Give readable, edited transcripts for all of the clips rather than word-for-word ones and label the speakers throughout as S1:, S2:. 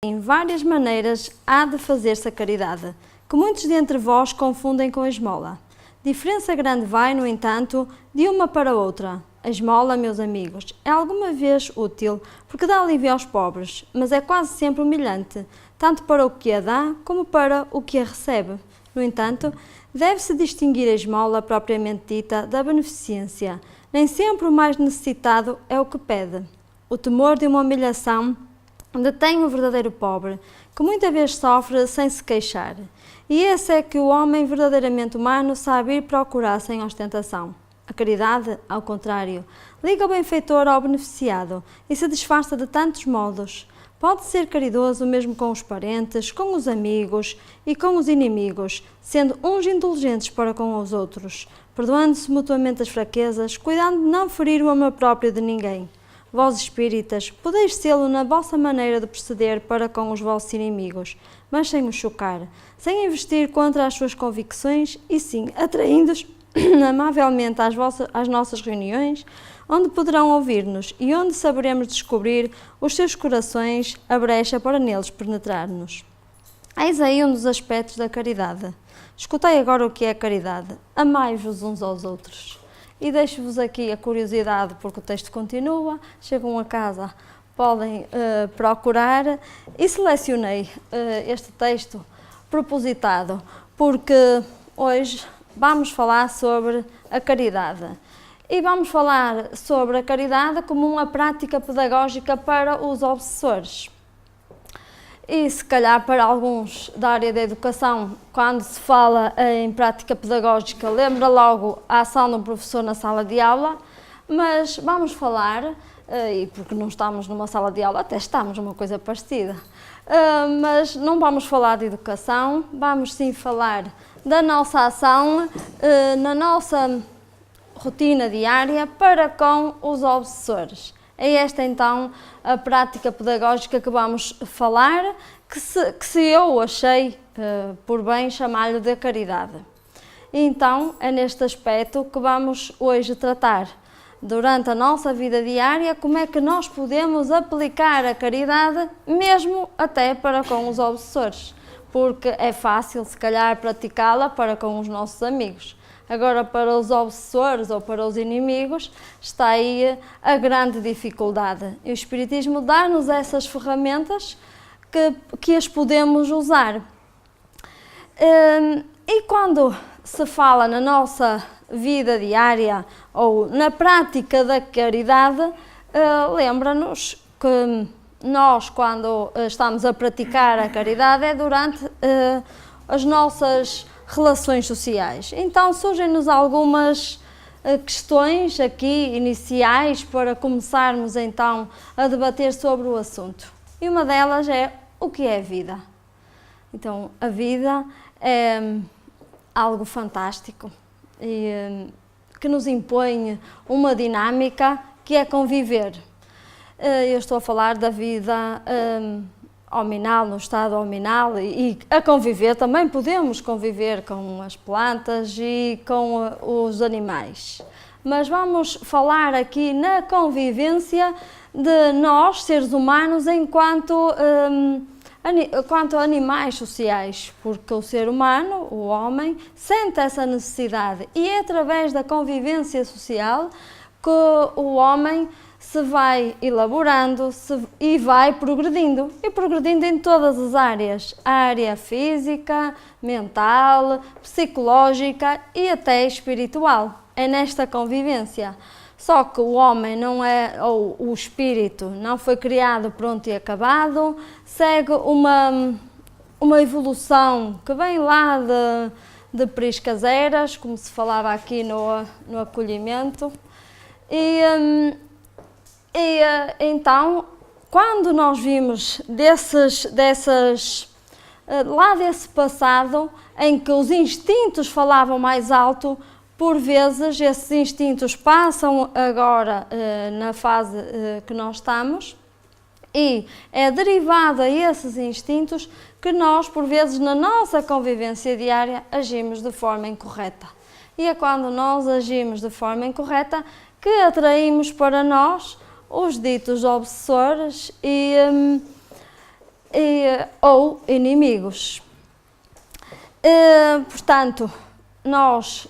S1: Em várias maneiras há de fazer-se a caridade, que muitos de entre vós confundem com a esmola. Diferença grande vai, no entanto, de uma para outra. A esmola, meus amigos, é alguma vez útil, porque dá alívio aos pobres, mas é quase sempre humilhante, tanto para o que a dá como para o que a recebe. No entanto, deve-se distinguir a esmola propriamente dita da beneficência. Nem sempre o mais necessitado é o que pede. O temor de uma humilhação detém o verdadeiro pobre, que muitas vezes sofre sem se queixar. E esse é que o homem verdadeiramente humano sabe ir procurar sem ostentação. A caridade, ao contrário, liga o benfeitor ao beneficiado e se disfarça de tantos modos. Pode ser caridoso mesmo com os parentes, com os amigos e com os inimigos, sendo uns indulgentes para com os outros, perdoando-se mutuamente as fraquezas, cuidando de não ferir o amor próprio de ninguém. Vós espíritas, podeis sê-lo na vossa maneira de proceder para com os vossos inimigos, mas sem os chocar, sem investir contra as suas convicções e sim atraindo-os amavelmente às nossas reuniões, onde poderão ouvir-nos e onde saberemos descobrir os seus corações, a brecha para neles penetrar-nos. Eis aí um dos aspectos da caridade. Escutei agora o que é a caridade. Amai-vos uns aos outros. E deixo-vos aqui a curiosidade, porque o texto continua, chegam a casa, podem procurar, e selecionei este texto propositado, porque hoje vamos falar sobre a caridade. E vamos falar sobre a caridade como uma prática pedagógica para os obsessores. E se calhar para alguns da área da educação, quando se fala em prática pedagógica, lembra logo a ação de um professor na sala de aula, mas vamos falar, e porque não estamos numa sala de aula, até estamos numa coisa parecida, mas não vamos falar de educação, vamos sim falar da nossa ação, na nossa rotina diária para com os obsessores. É esta então a prática pedagógica que vamos falar, que se eu achei por bem chamar-lhe de caridade. E então é neste aspecto que vamos hoje tratar, durante a nossa vida diária, como é que nós podemos aplicar a caridade mesmo até para com os obsessores, porque é fácil se calhar praticá-la para com os nossos amigos. Agora, para os obsessores ou para os inimigos, está aí a grande dificuldade. E o Espiritismo dá-nos essas ferramentas que as podemos usar. E quando se fala na nossa vida diária ou na prática da caridade, lembra-nos que nós, quando estamos a praticar a caridade, é durante as nossas relações sociais. Então surgem-nos algumas questões aqui iniciais para começarmos então a debater sobre o assunto. E uma delas é: o que é a vida? Então a vida é algo fantástico e que nos impõe uma dinâmica que é conviver. Eu estou a falar da vida hominal, no estado hominal, e a conviver também podemos conviver com as plantas e com os animais. Mas vamos falar aqui na convivência de nós, seres humanos, enquanto animais sociais, porque o ser humano, o homem, sente essa necessidade e é através da convivência social que o homem se vai elaborando e vai progredindo, e progredindo em todas as áreas, a área física, mental, psicológica e até espiritual. É nesta convivência. Só que o homem não é, ou o espírito, não foi criado pronto e acabado, segue uma evolução que vem lá de priscas eras, como se falava aqui no acolhimento. Então, quando nós vimos lá desse passado em que os instintos falavam mais alto, por vezes esses instintos passam agora na fase que nós estamos e é derivado a esses instintos que nós, por vezes, na nossa convivência diária, agimos de forma incorreta. E é quando nós agimos de forma incorreta que atraímos para nós os ditos obsessores e ou inimigos. Portanto, nós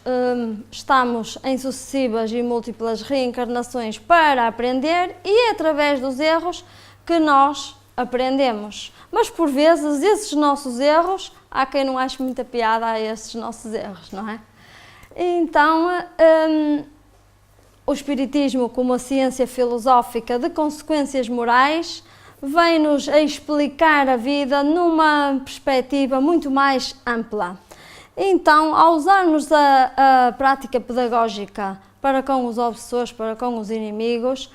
S1: estamos em sucessivas e múltiplas reencarnações para aprender e é através dos erros que nós aprendemos. Mas por vezes esses nossos erros, há quem não ache muita piada a esses nossos erros, não é? Então, o Espiritismo, como a ciência filosófica de consequências morais, vem-nos a explicar a vida numa perspectiva muito mais ampla. Então, ao usarmos a prática pedagógica para com os obsessores, para com os inimigos,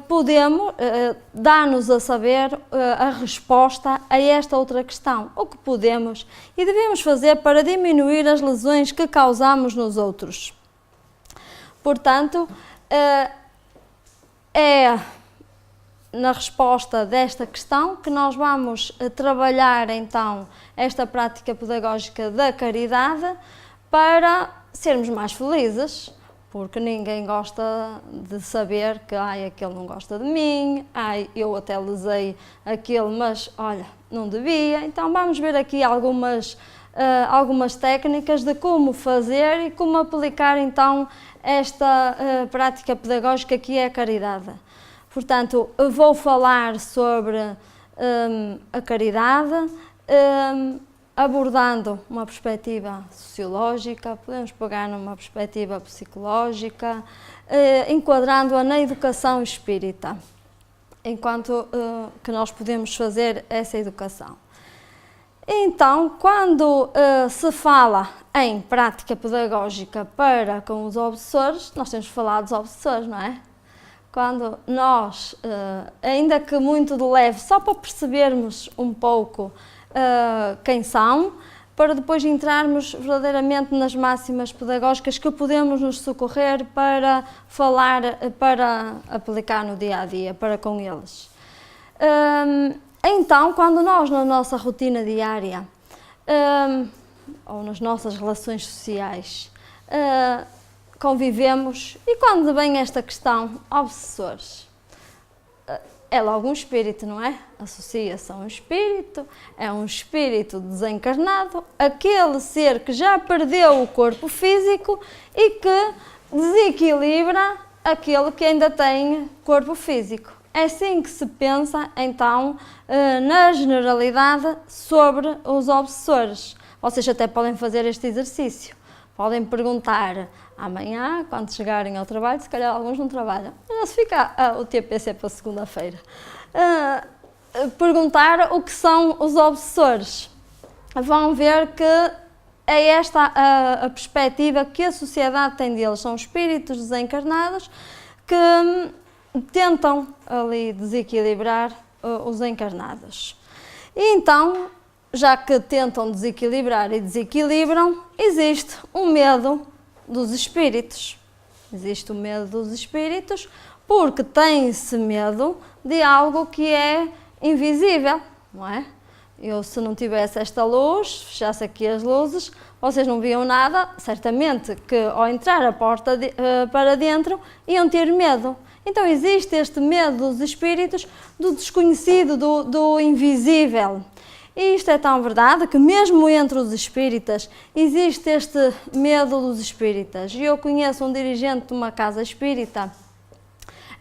S1: podemos dar-nos a saber a resposta a esta outra questão. O que podemos e devemos fazer para diminuir as lesões que causamos nos outros. Portanto, é na resposta desta questão que nós vamos trabalhar então esta prática pedagógica da caridade para sermos mais felizes, porque ninguém gosta de saber que aquele não gosta de mim, eu até lesei aquele, mas olha, não devia. Então vamos ver aqui algumas técnicas de como fazer e como aplicar então esta prática pedagógica que é a caridade. Portanto, eu vou falar sobre a caridade, abordando uma perspectiva sociológica, podemos pegar numa perspectiva psicológica, enquadrando-a na educação espírita, enquanto que nós podemos fazer essa educação. Então, quando se fala em prática pedagógica para com os obsessores, nós temos que falar dos obsessores, não é? Quando nós, ainda que muito de leve, só para percebermos um pouco quem são, para depois entrarmos verdadeiramente nas máximas pedagógicas que podemos nos socorrer para falar, para aplicar no dia a dia, para com eles. Então, quando nós na nossa rotina diária ou nas nossas relações sociais convivemos, e quando vem esta questão, obsessores, é logo um espírito, não é? Associa-se a um espírito, é um espírito desencarnado, aquele ser que já perdeu o corpo físico e que desequilibra aquele que ainda tem corpo físico. É assim que se pensa, então, na generalidade, sobre os obsessores. Vocês até podem fazer este exercício. Podem perguntar amanhã, quando chegarem ao trabalho, se calhar alguns não trabalham, mas se fica o TPC para segunda-feira, perguntar o que são os obsessores. Vão ver que é esta a perspectiva que a sociedade tem deles. São espíritos desencarnados que tentam ali desequilibrar os encarnados. E então, já que tentam desequilibrar e desequilibram, existe o medo dos espíritos. Existe o medo dos espíritos porque tem-se medo de algo que é invisível, não é? Eu, se não tivesse esta luz, fechasse aqui as luzes, vocês não viam nada, certamente que ao entrar a porta para dentro iam ter medo. Então existe este medo dos espíritos, do desconhecido, do invisível. E isto é tão verdade que mesmo entre os espíritas existe este medo dos espíritas. E eu conheço um dirigente de uma casa espírita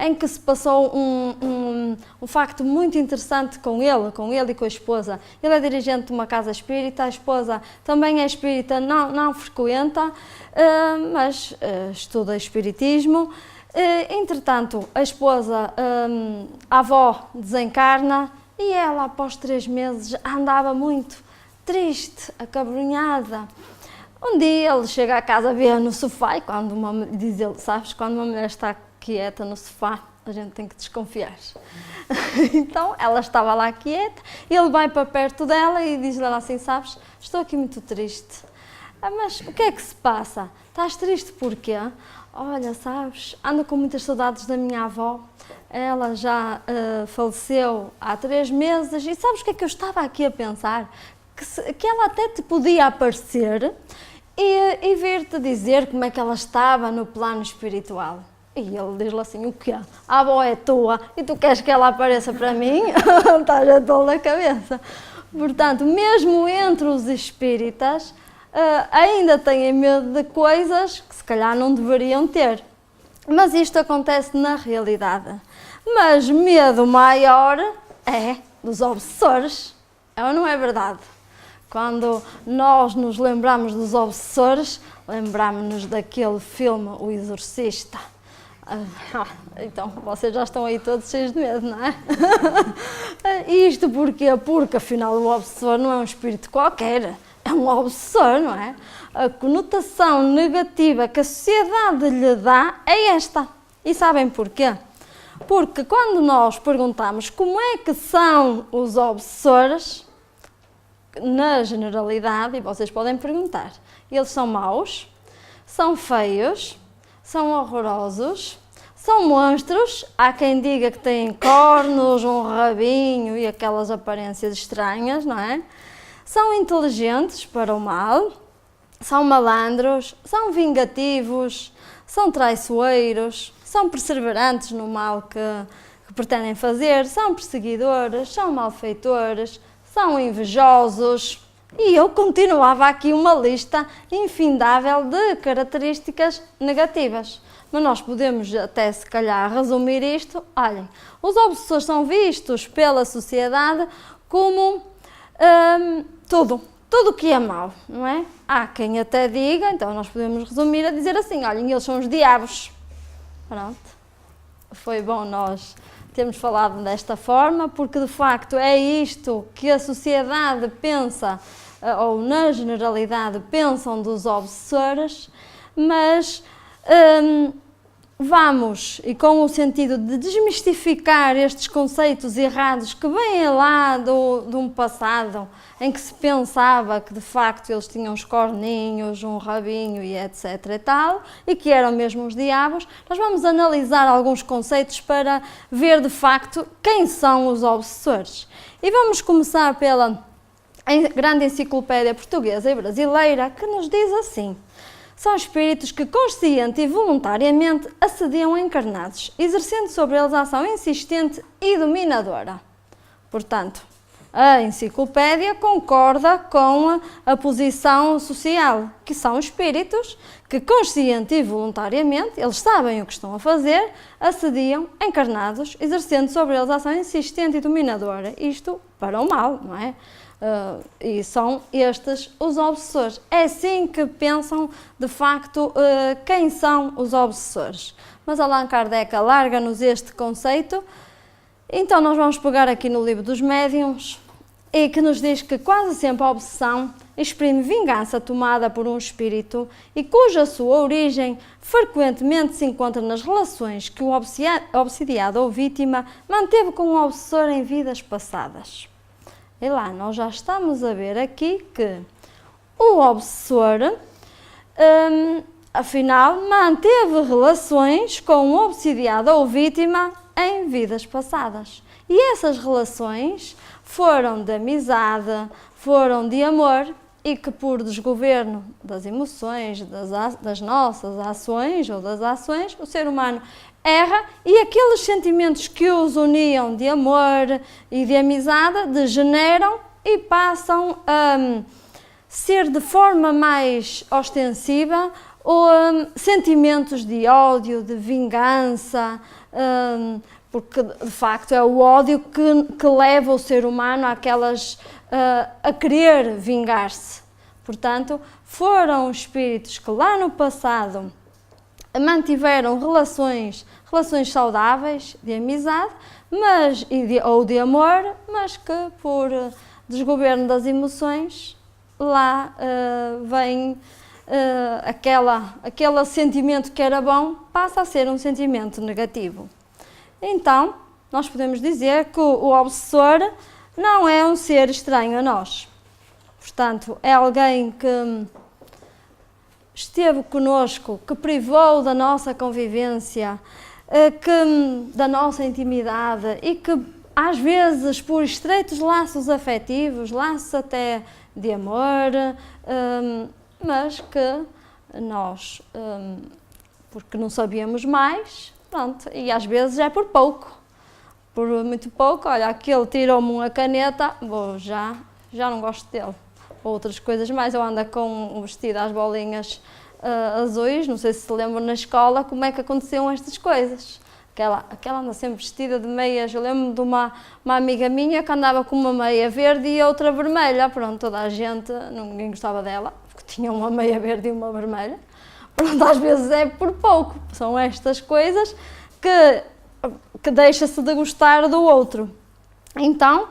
S1: em que se passou um facto muito interessante com ele e com a esposa. Ele é dirigente de uma casa espírita, a esposa também é espírita, não frequenta, mas estuda espiritismo. Entretanto, a esposa, a avó, desencarna e ela, após 3 meses, andava muito triste, acabrunhada. Um dia ele chega à casa, vê no sofá e diz ele, sabes, quando uma mulher está quieta no sofá, a gente tem que desconfiar. Então, ela estava lá quieta, ele vai para perto dela e diz-lhe assim, sabes, estou aqui muito triste. Mas o que é que se passa? Estás triste porquê? Olha, sabes, ando com muitas saudades da minha avó, ela já faleceu há 3 meses e sabes o que é que eu estava aqui a pensar? Que ela até te podia aparecer e vir-te dizer como é que ela estava no plano espiritual. E ele diz-lhe assim, o quê? A avó é tua e tu queres que ela apareça para mim? Estás a tolo da cabeça. Portanto, mesmo entre os espíritas, ainda têm medo de coisas que se calhar não deveriam ter. Mas isto acontece na realidade. Mas medo maior é dos obsessores. É ou não é verdade? Quando nós nos lembramos dos obsessores, lembramos-nos daquele filme O Exorcista. Então, vocês já estão aí todos cheios de medo, não é? Isto porquê? Porque afinal o obsessor não é um espírito qualquer, é um obsessor, não é? A conotação negativa que a sociedade lhe dá é esta. E sabem porquê? Porque quando nós perguntamos como é que são os obsessores, na generalidade, e vocês podem perguntar, eles são maus, são feios, são horrorosos, são monstros, há quem diga que têm cornos, um rabinho e aquelas aparências estranhas, não é? São inteligentes para o mal, são malandros, são vingativos, são traiçoeiros, são perseverantes no mal que pretendem fazer, são perseguidores, são malfeitores, são invejosos. E eu continuava aqui uma lista infindável de características negativas. Mas nós podemos até, se calhar, resumir isto. Olhem, os obsessores são vistos pela sociedade como tudo que é mau, não é? Há quem até diga, então nós podemos resumir a dizer assim, olhem, eles são os diabos. Pronto, foi bom nós termos falado desta forma, porque de facto é isto que a sociedade pensa, ou na generalidade pensam dos obsessores, mas vamos, e com o sentido de desmistificar estes conceitos errados que vêm lá de um passado em que se pensava que de facto eles tinham os corninhos, um rabinho e etc e tal, e que eram mesmo os diabos, nós vamos analisar alguns conceitos para ver de facto quem são os obsessores. E vamos começar pela grande enciclopédia portuguesa e brasileira, que nos diz assim: são espíritos que consciente e voluntariamente assediam encarnados, exercendo sobre eles a ação insistente e dominadora. Portanto, a enciclopédia concorda com a posição social, que são espíritos que consciente e voluntariamente, eles sabem o que estão a fazer, assediam encarnados, exercendo sobre eles a ação insistente e dominadora. Isto para o mal, não é? E são estes os obsessores. É assim que pensam, de facto, quem são os obsessores. Mas Allan Kardec alarga-nos este conceito. Então nós vamos pegar aqui no livro dos médiuns, e que nos diz que quase sempre a obsessão exprime vingança tomada por um espírito e cuja sua origem frequentemente se encontra nas relações que o obsidiado ou vítima manteve com o obsessor em vidas passadas. E lá, nós já estamos a ver aqui que o obsessor, afinal, manteve relações com o obsidiado ou vítima em vidas passadas. E essas relações foram de amizade, foram de amor, e que por desgoverno das emoções, das nossas ações ou das ações, o ser humano erra e aqueles sentimentos que os uniam de amor e de amizade degeneram e passam a ser de forma mais ostensiva sentimentos de ódio, de vingança, porque de facto é o ódio que leva o ser humano a querer vingar-se. Portanto, foram espíritos que lá no passado mantiveram relações saudáveis de amizade ou de amor, mas que por desgoverno das emoções, lá vem aquele sentimento que era bom, passa a ser um sentimento negativo. Então, nós podemos dizer que o obsessor não é um ser estranho a nós. Portanto, é alguém que esteve conosco, que privou da nossa convivência, da nossa intimidade e que, às vezes, por estreitos laços afetivos, laços até de amor, mas que nós porque não sabíamos mais, pronto, e às vezes é por pouco, por muito pouco, olha, aquele tirou-me uma caneta, já não gosto dele. Outras coisas mais, eu ando com um vestido às bolinhas azuis, não sei se lembram na escola como é que aconteciam estas coisas. Aquela anda sempre vestida de meias, eu lembro de uma amiga minha que andava com uma meia verde e outra vermelha, pronto, toda a gente, ninguém gostava dela, porque tinha uma meia verde e uma vermelha. Pronto, às vezes é por pouco, são estas coisas que deixa-se de gostar do outro. Então,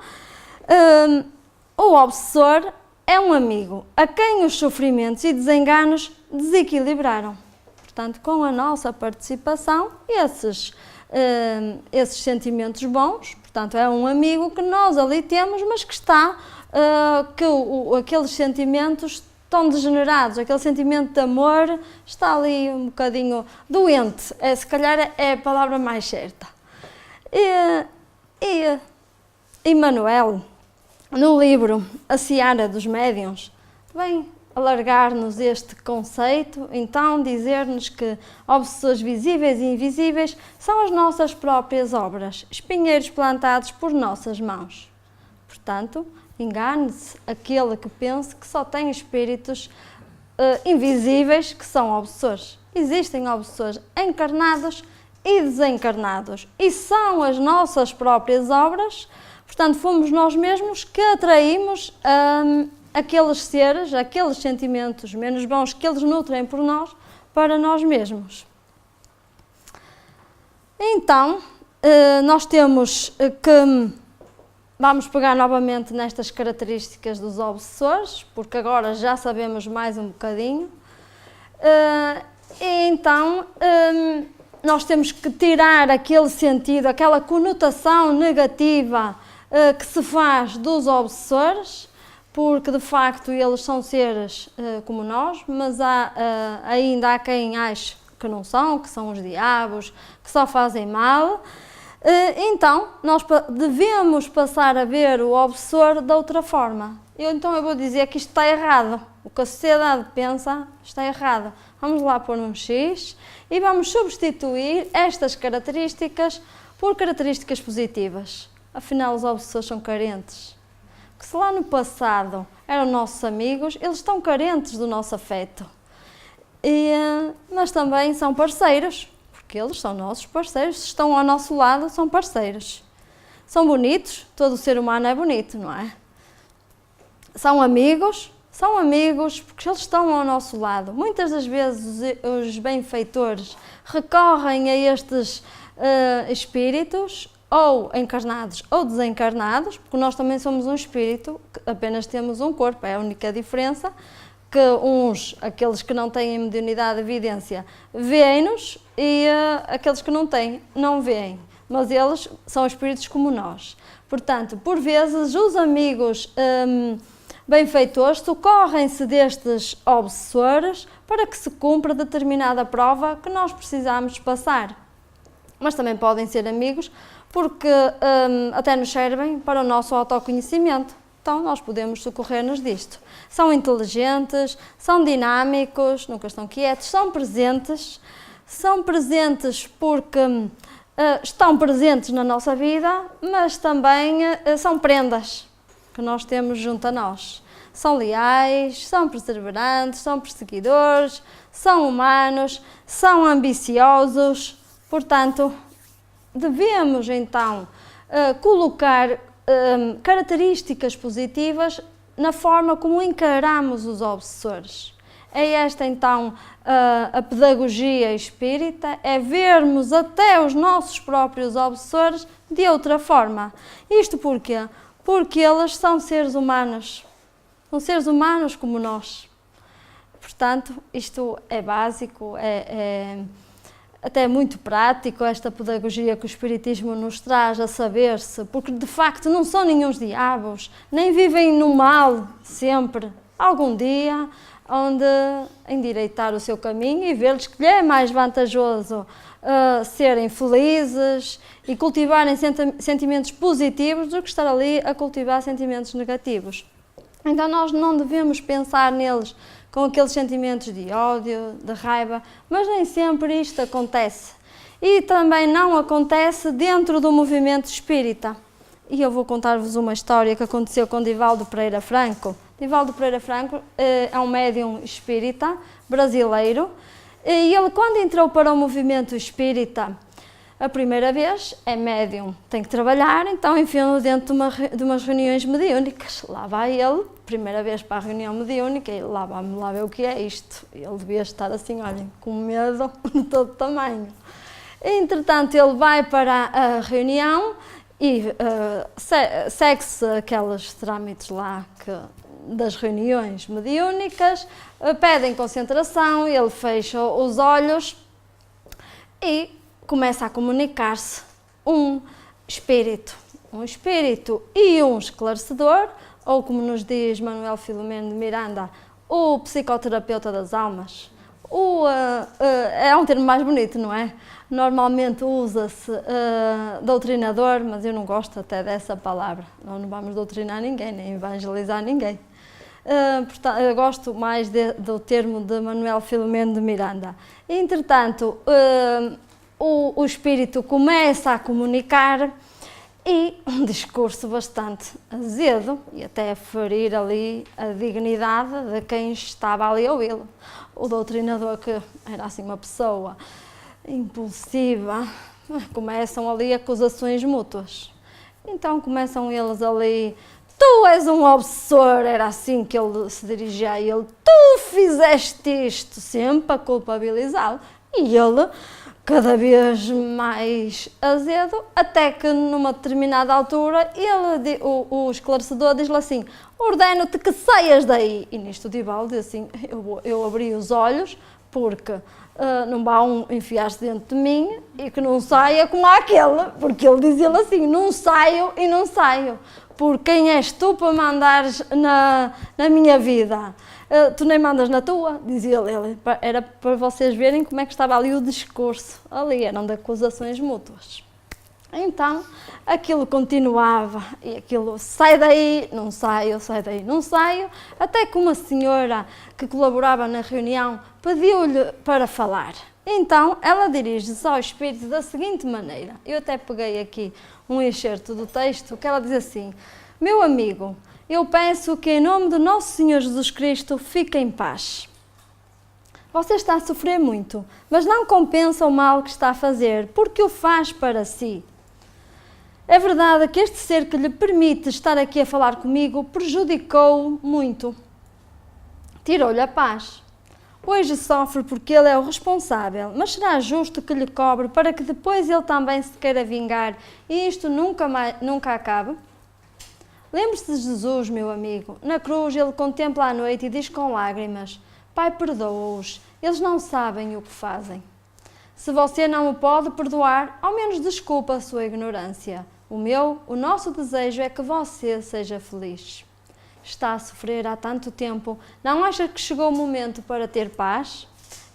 S1: o obsessor é um amigo a quem os sofrimentos e desenganos desequilibraram. Portanto, com a nossa participação, esses sentimentos bons, portanto, é um amigo que nós ali temos, mas que aqueles sentimentos estão degenerados, aquele sentimento de amor está ali um bocadinho doente, se calhar é a palavra mais certa. E Emmanuel, no livro A Seara dos Médiuns, vem alargar-nos este conceito, então dizer-nos que obsessores visíveis e invisíveis são as nossas próprias obras, espinheiros plantados por nossas mãos. Portanto, engane-se aquele que pense que só tem espíritos invisíveis que são obsessores. Existem obsessores encarnados e desencarnados e são as nossas próprias obras, portanto fomos nós mesmos que atraímos aqueles seres, aqueles sentimentos menos bons que eles nutrem por nós, para nós mesmos. Então, nós temos que... Vamos pegar novamente nestas características dos obsessores, porque agora já sabemos mais um bocadinho. E então, nós temos que tirar aquele sentido, aquela conotação negativa que se faz dos obsessores, porque de facto eles são seres como nós, mas ainda há quem ache que não são, que são os diabos, que só fazem mal. Então, nós devemos passar a ver o obsessor de outra forma. Então eu vou dizer que isto está errado. O que a sociedade pensa está errado. Vamos lá pôr um X e vamos substituir estas características por características positivas. Afinal, os obsessores são carentes. Que se lá no passado eram nossos amigos, eles estão carentes do nosso afeto. Mas também são parceiros. Porque eles são nossos parceiros, se estão ao nosso lado, são parceiros. São bonitos, todo ser humano é bonito, não é? São amigos porque eles estão ao nosso lado. Muitas das vezes os benfeitores recorrem a estes espíritos, ou encarnados ou desencarnados, porque nós também somos um espírito, apenas temos um corpo, é a única diferença, que aqueles que não têm mediunidade de evidência, veem-nos e aqueles que não têm, não veem. Mas eles são espíritos como nós. Portanto, por vezes, os amigos benfeitores socorrem-se destes obsessores para que se cumpra determinada prova que nós precisamos passar. Mas também podem ser amigos porque até nos servem para o nosso autoconhecimento. Então, nós podemos socorrer-nos disto. São inteligentes, são dinâmicos, nunca estão quietos, são presentes porque estão presentes na nossa vida, mas também são prendas que nós temos junto a nós. São leais, são perseverantes, são perseguidores, são humanos, são ambiciosos. Portanto, devemos então colocar características positivas na forma como encaramos os obsessores. É esta então a pedagogia espírita, é vermos até os nossos próprios obsessores de outra forma. Isto porquê? Porque eles são seres humanos como nós. Portanto, isto é básico, é até muito prático, esta pedagogia que o Espiritismo nos traz a saber-se, porque de facto não são nenhuns diabos, nem vivem no mal sempre. Algum dia, onde endireitar o seu caminho e ver-lhes que lhe é mais vantajoso serem felizes e cultivarem sentimentos positivos do que estar ali a cultivar sentimentos negativos. Então nós não devemos pensar neles com aqueles sentimentos de ódio, de raiva, mas nem sempre isto acontece. E também não acontece dentro do movimento espírita. E eu vou contar-vos uma história que aconteceu com Divaldo Pereira Franco. Divaldo Pereira Franco é um médium espírita brasileiro e ele, quando entrou para o movimento espírita, a primeira vez é médium, tem que trabalhar, então enfiam-no dentro de umas reuniões mediúnicas. Lá vai ele, primeira vez para a reunião mediúnica, e lá vamos lá ver o que é isto. Ele devia estar assim, olhem, com medo de todo tamanho. Entretanto, ele vai para a reunião e segue-se aqueles trâmites lá das reuniões mediúnicas, pedem concentração, ele fecha os olhos e começa a comunicar-se um espírito e um esclarecedor, ou como nos diz Manuel Filomeno de Miranda, o psicoterapeuta das almas. É um termo mais bonito, não é? Normalmente usa-se doutrinador, mas eu não gosto até dessa palavra. Nós não vamos doutrinar ninguém, nem evangelizar ninguém. Portanto, eu gosto mais do termo de Manuel Filomeno de Miranda. Entretanto, o espírito começa a comunicar e um discurso bastante azedo e até a ferir ali a dignidade de quem estava ali a ouvi-lo. O doutrinador, que era assim uma pessoa impulsiva, começam ali acusações mútuas. Então começam eles ali: tu és um obsessor, era assim que ele se dirigia a ele, tu fizeste isto, sempre a culpabilizá-lo. E ele, cada vez mais azedo, até que numa determinada altura, o esclarecedor diz-lhe assim: ordeno-te que saias daí. E nisto o Divaldo diz assim: eu abri os olhos, porque não vão enfiar-se dentro de mim e que não saia como aquele, porque ele dizia-lhe assim: não saio e não saio, por quem és tu para mandares na minha vida? Tu nem mandas na tua, dizia ele. Era para vocês verem como é que estava ali o discurso. Ali eram de acusações mútuas. Então, aquilo continuava, e aquilo: sai daí, não saio, sai daí, não saio, até que uma senhora que colaborava na reunião pediu-lhe para falar. Então, ela dirige-se ao espírito da seguinte maneira. Eu até peguei aqui um excerto do texto, que ela diz assim: meu amigo, eu peço que em nome de nosso Senhor Jesus Cristo fique em paz. Você está a sofrer muito, mas não compensa o mal que está a fazer, porque o faz para si. É verdade que este ser que lhe permite estar aqui a falar comigo prejudicou muito. Tirou-lhe a paz. Hoje sofre porque ele é o responsável, mas será justo que lhe cobre para que depois ele também se queira vingar e isto nunca acabe? Lembre-se de Jesus, meu amigo. Na cruz ele contempla a noite e diz com lágrimas: Pai, perdoa-os, eles não sabem o que fazem. Se você não o pode perdoar, ao menos desculpa a sua ignorância. O nosso desejo é que você seja feliz. Está a sofrer há tanto tempo, não acha que chegou o momento para ter paz?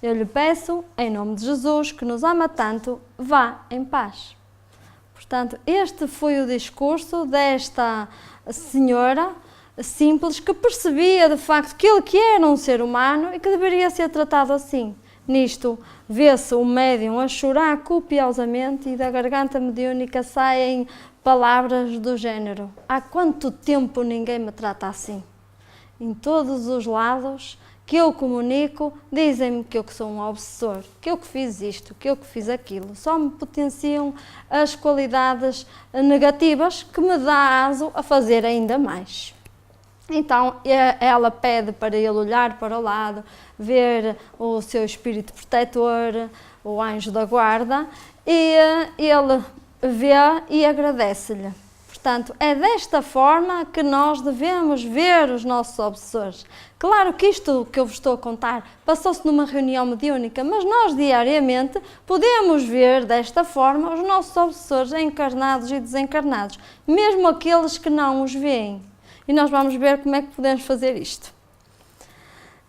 S1: Eu lhe peço, em nome de Jesus, que nos ama tanto, vá em paz. Portanto, este foi o discurso desta senhora simples que percebia de facto que ele era um ser humano e que deveria ser tratado assim. Nisto, vê-se o médium a chorar copiosamente e da garganta mediúnica saem palavras do género: há quanto tempo ninguém me trata assim? Em todos os lados que eu comunico, dizem-me que eu que sou um obsessor, que eu que fiz isto, que eu que fiz aquilo. Só me potenciam as qualidades negativas que me dá aso a fazer ainda mais. Então ela pede para ele olhar para o lado, ver o seu espírito protetor, o anjo da guarda, e ele vê e agradece-lhe. Portanto, é desta forma que nós devemos ver os nossos obsessores. Claro que isto que eu vos estou a contar passou-se numa reunião mediúnica, mas nós diariamente podemos ver desta forma os nossos obsessores encarnados e desencarnados, mesmo aqueles que não os veem. E nós vamos ver como é que podemos fazer isto.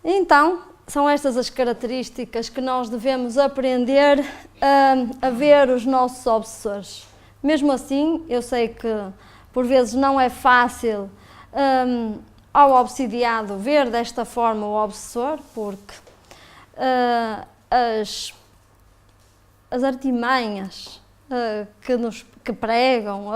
S1: Então, são estas as características que nós devemos aprender a ver os nossos obsessores. Mesmo assim, eu sei que por vezes não é fácil ao obsidiado ver desta forma o obsessor, porque as artimanhas que pregam,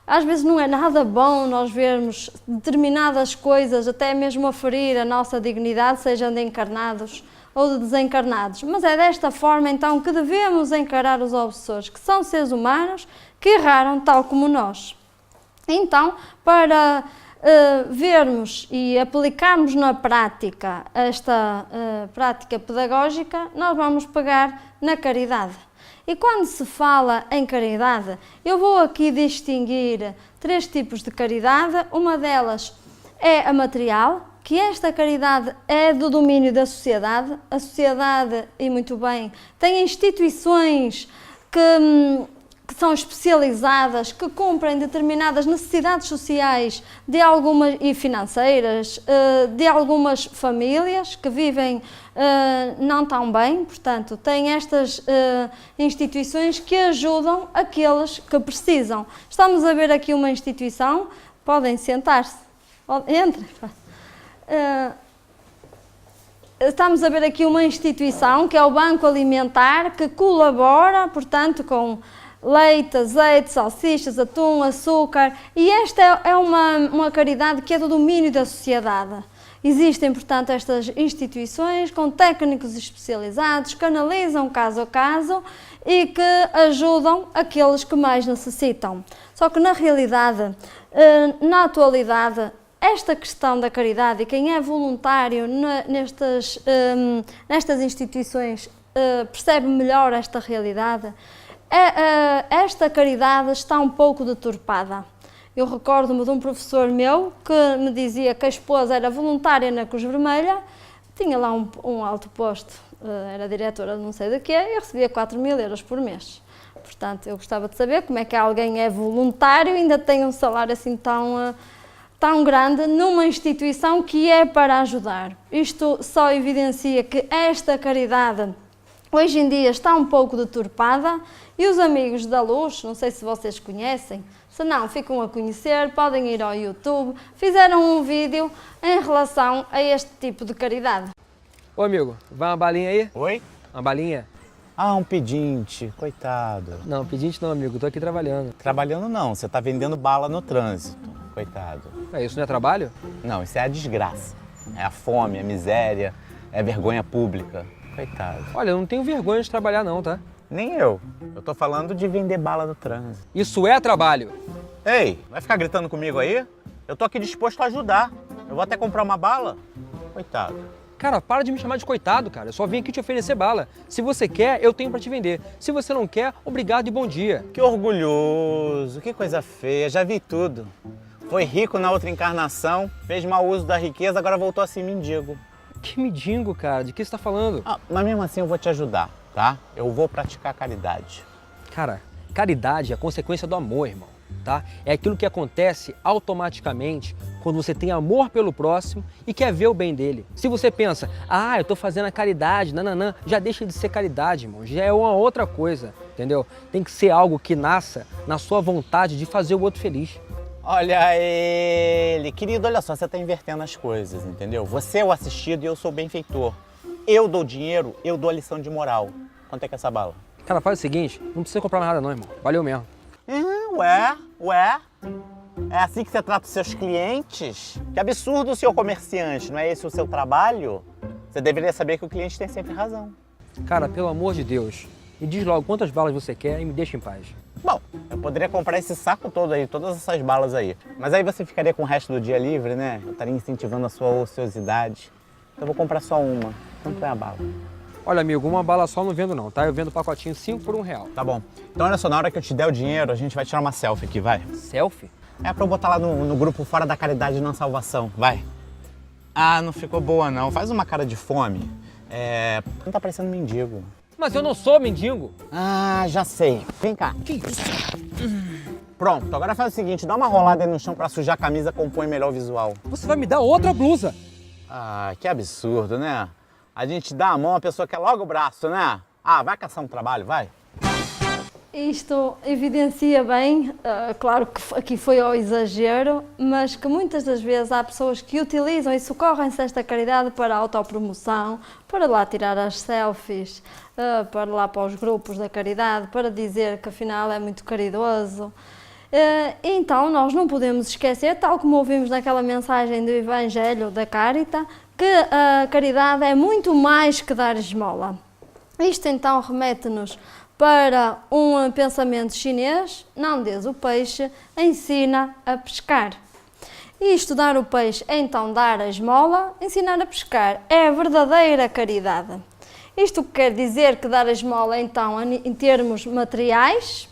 S1: às vezes não é nada bom nós vermos determinadas coisas, até mesmo a ferir a nossa dignidade, sejam de encarnados ou de desencarnados. Mas é desta forma então que devemos encarar os obsessores, que são seres humanos que erraram tal como nós. Então, para vermos e aplicarmos na prática esta prática pedagógica, nós vamos pegar na caridade. E quando se fala em caridade, eu vou aqui distinguir 3 tipos de caridade. Uma delas é a material, que esta caridade é do domínio da sociedade. A sociedade, e muito bem, tem instituições que são especializadas, que cumprem determinadas necessidades sociais e financeiras de algumas famílias que vivem não tão bem, portanto, têm estas instituições que ajudam aqueles que precisam. Estamos a ver aqui uma instituição, podem sentar-se, entrem. Estamos a ver aqui uma instituição que é o Banco Alimentar, que colabora, portanto, com leite, azeite, salsichas, atum, açúcar, e esta é uma caridade que é do domínio da sociedade. Existem, portanto, estas instituições com técnicos especializados que analisam caso a caso e que ajudam aqueles que mais necessitam. Só que, na realidade, na atualidade, esta questão da caridade e quem é voluntário nestas instituições percebe melhor esta realidade. Esta caridade está um pouco deturpada. Eu recordo-me de um professor meu que me dizia que a esposa era voluntária na Cruz Vermelha, tinha lá um alto posto, era diretora de não sei de quê, e recebia 4.000 euros por mês. Portanto, eu gostava de saber como é que alguém é voluntário e ainda tem um salário assim tão grande numa instituição que é para ajudar. Isto só evidencia que esta caridade hoje em dia está um pouco deturpada e os amigos da luz, não sei se vocês conhecem, se não, ficam a conhecer, podem ir ao YouTube, fizeram um vídeo em relação a este tipo de caridade.
S2: Ô amigo, vai uma balinha aí?
S3: Oi?
S2: Uma balinha?
S3: Ah, um pedinte, coitado.
S2: Não, pedinte não, amigo, tô aqui trabalhando.
S3: Trabalhando não, você tá vendendo bala no trânsito, coitado.
S2: Isso não é trabalho?
S3: Não, isso é a desgraça. É a fome, a miséria, é a vergonha pública. Coitado.
S2: Olha, eu não tenho vergonha de trabalhar não, tá?
S3: Nem eu. Eu tô falando de vender bala no trânsito.
S2: Isso é trabalho.
S3: Ei, vai ficar gritando comigo aí? Eu tô aqui disposto a ajudar. Eu vou até comprar uma bala. Coitado.
S2: Cara, para de me chamar de coitado, cara. Eu só vim aqui te oferecer bala. Se você quer, eu tenho pra te vender. Se você não quer, obrigado e bom dia.
S3: Que orgulhoso, que coisa feia, já vi tudo. Foi rico na outra encarnação, fez mau uso da riqueza, agora voltou a ser mendigo.
S2: Que mendigo, cara. De que você tá falando?
S3: Mas mesmo assim eu vou te ajudar, tá? Eu vou praticar caridade.
S2: Cara, caridade é a consequência do amor, irmão, tá? É aquilo que acontece automaticamente quando você tem amor pelo próximo e quer ver o bem dele. Se você pensa, eu tô fazendo a caridade, nananã, já deixa de ser caridade, irmão. Já é uma outra coisa, entendeu? Tem que ser algo que nasça na sua vontade de fazer o outro feliz.
S3: Olha ele, querido, olha só, você tá invertendo as coisas, entendeu? Você é o assistido e eu sou o benfeitor. Eu dou dinheiro, eu dou a lição de moral. Quanto é que é essa bala?
S2: Cara, faz o seguinte, não precisa comprar nada não, irmão. Valeu mesmo.
S3: Ué? É assim que você trata os seus clientes? Que absurdo, senhor comerciante, não é esse o seu trabalho? Você deveria saber que o cliente tem sempre razão.
S2: Cara, pelo amor de Deus, me diz logo quantas balas você quer e me deixa em paz.
S3: Bom, eu poderia comprar esse saco todo aí, todas essas balas aí. Mas aí você ficaria com o resto do dia livre, né? Eu estaria incentivando a sua ociosidade. Então eu vou comprar só uma. Quanto é a bala?
S2: Olha, amigo, uma bala só não vendo não, tá? Eu vendo pacotinho 5 por R$1.
S3: Tá bom. Então olha só, na hora que eu te der o dinheiro, a gente vai tirar uma selfie aqui, vai?
S2: Selfie?
S3: É pra eu botar lá no grupo Fora da Caridade na Salvação, vai. Não ficou boa não. Faz uma cara de fome. Não tá parecendo mendigo.
S2: Mas eu não sou mendigo.
S3: Já sei. Vem cá.
S2: Que isso?
S3: Pronto, agora faz o seguinte, dá uma rolada aí no chão pra sujar a camisa, compõe melhor o visual.
S2: Você vai me dar outra blusa.
S3: Que absurdo, né? A gente dá a mão, a pessoa quer logo o braço, né? Vai caçar um trabalho, vai.
S1: Isto evidencia bem, claro que aqui foi ao exagero, mas que muitas das vezes há pessoas que utilizam e socorrem-se esta caridade para a autopromoção, para lá tirar as selfies, para lá para os grupos da caridade, para dizer que afinal é muito caridoso. Então nós não podemos esquecer, tal como ouvimos naquela mensagem do Evangelho da Caritas, que a caridade é muito mais que dar esmola. Isto então remete-nos para um pensamento chinês: não des o peixe, ensina a pescar. E estudar o peixe é então dar a esmola, ensinar a pescar. É a verdadeira caridade. Isto quer dizer que dar a esmola então em termos materiais.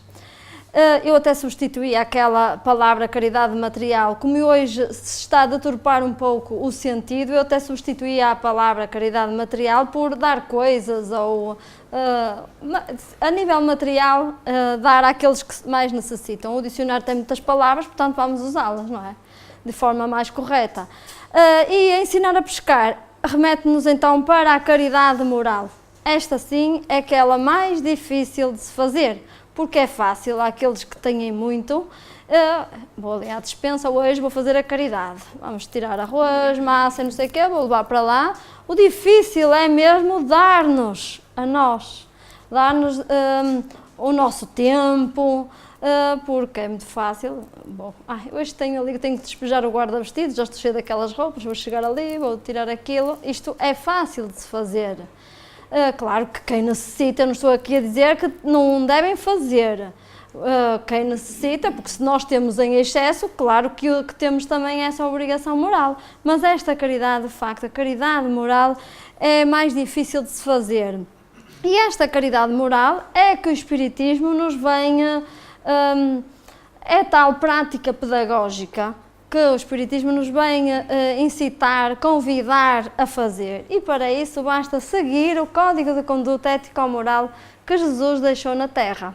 S1: Eu até substituí aquela palavra caridade material, como hoje se está a deturpar um pouco o sentido, eu até substituí a palavra caridade material por dar coisas ou, a nível material, dar àqueles que mais necessitam. O dicionário tem muitas palavras, portanto vamos usá-las, não é? De forma mais correta. E ensinar a pescar remete-nos então para a caridade moral. Esta sim é aquela mais difícil de se fazer, porque é fácil àqueles que têm muito. Vou ali à despensa hoje, vou fazer a caridade. Vamos tirar arroz, massa, não sei o quê, vou levar para lá. O difícil é mesmo dar-nos, a nós, dar-nos o nosso tempo, porque é muito fácil. Bom, hoje tenho que despejar o guarda-vestidos, já estou cheia daquelas roupas, vou chegar ali, vou tirar aquilo. Isto é fácil de se fazer. Claro que quem necessita, eu não estou aqui a dizer que não devem fazer. Quem necessita, porque se nós temos em excesso, claro que temos também essa obrigação moral. Mas esta caridade, de facto, a caridade moral é mais difícil de se fazer. E esta caridade moral é que o Espiritismo nos vem, é tal prática pedagógica que o Espiritismo nos vem incitar, convidar a fazer. E para isso basta seguir o código de conduta ético-moral que Jesus deixou na Terra.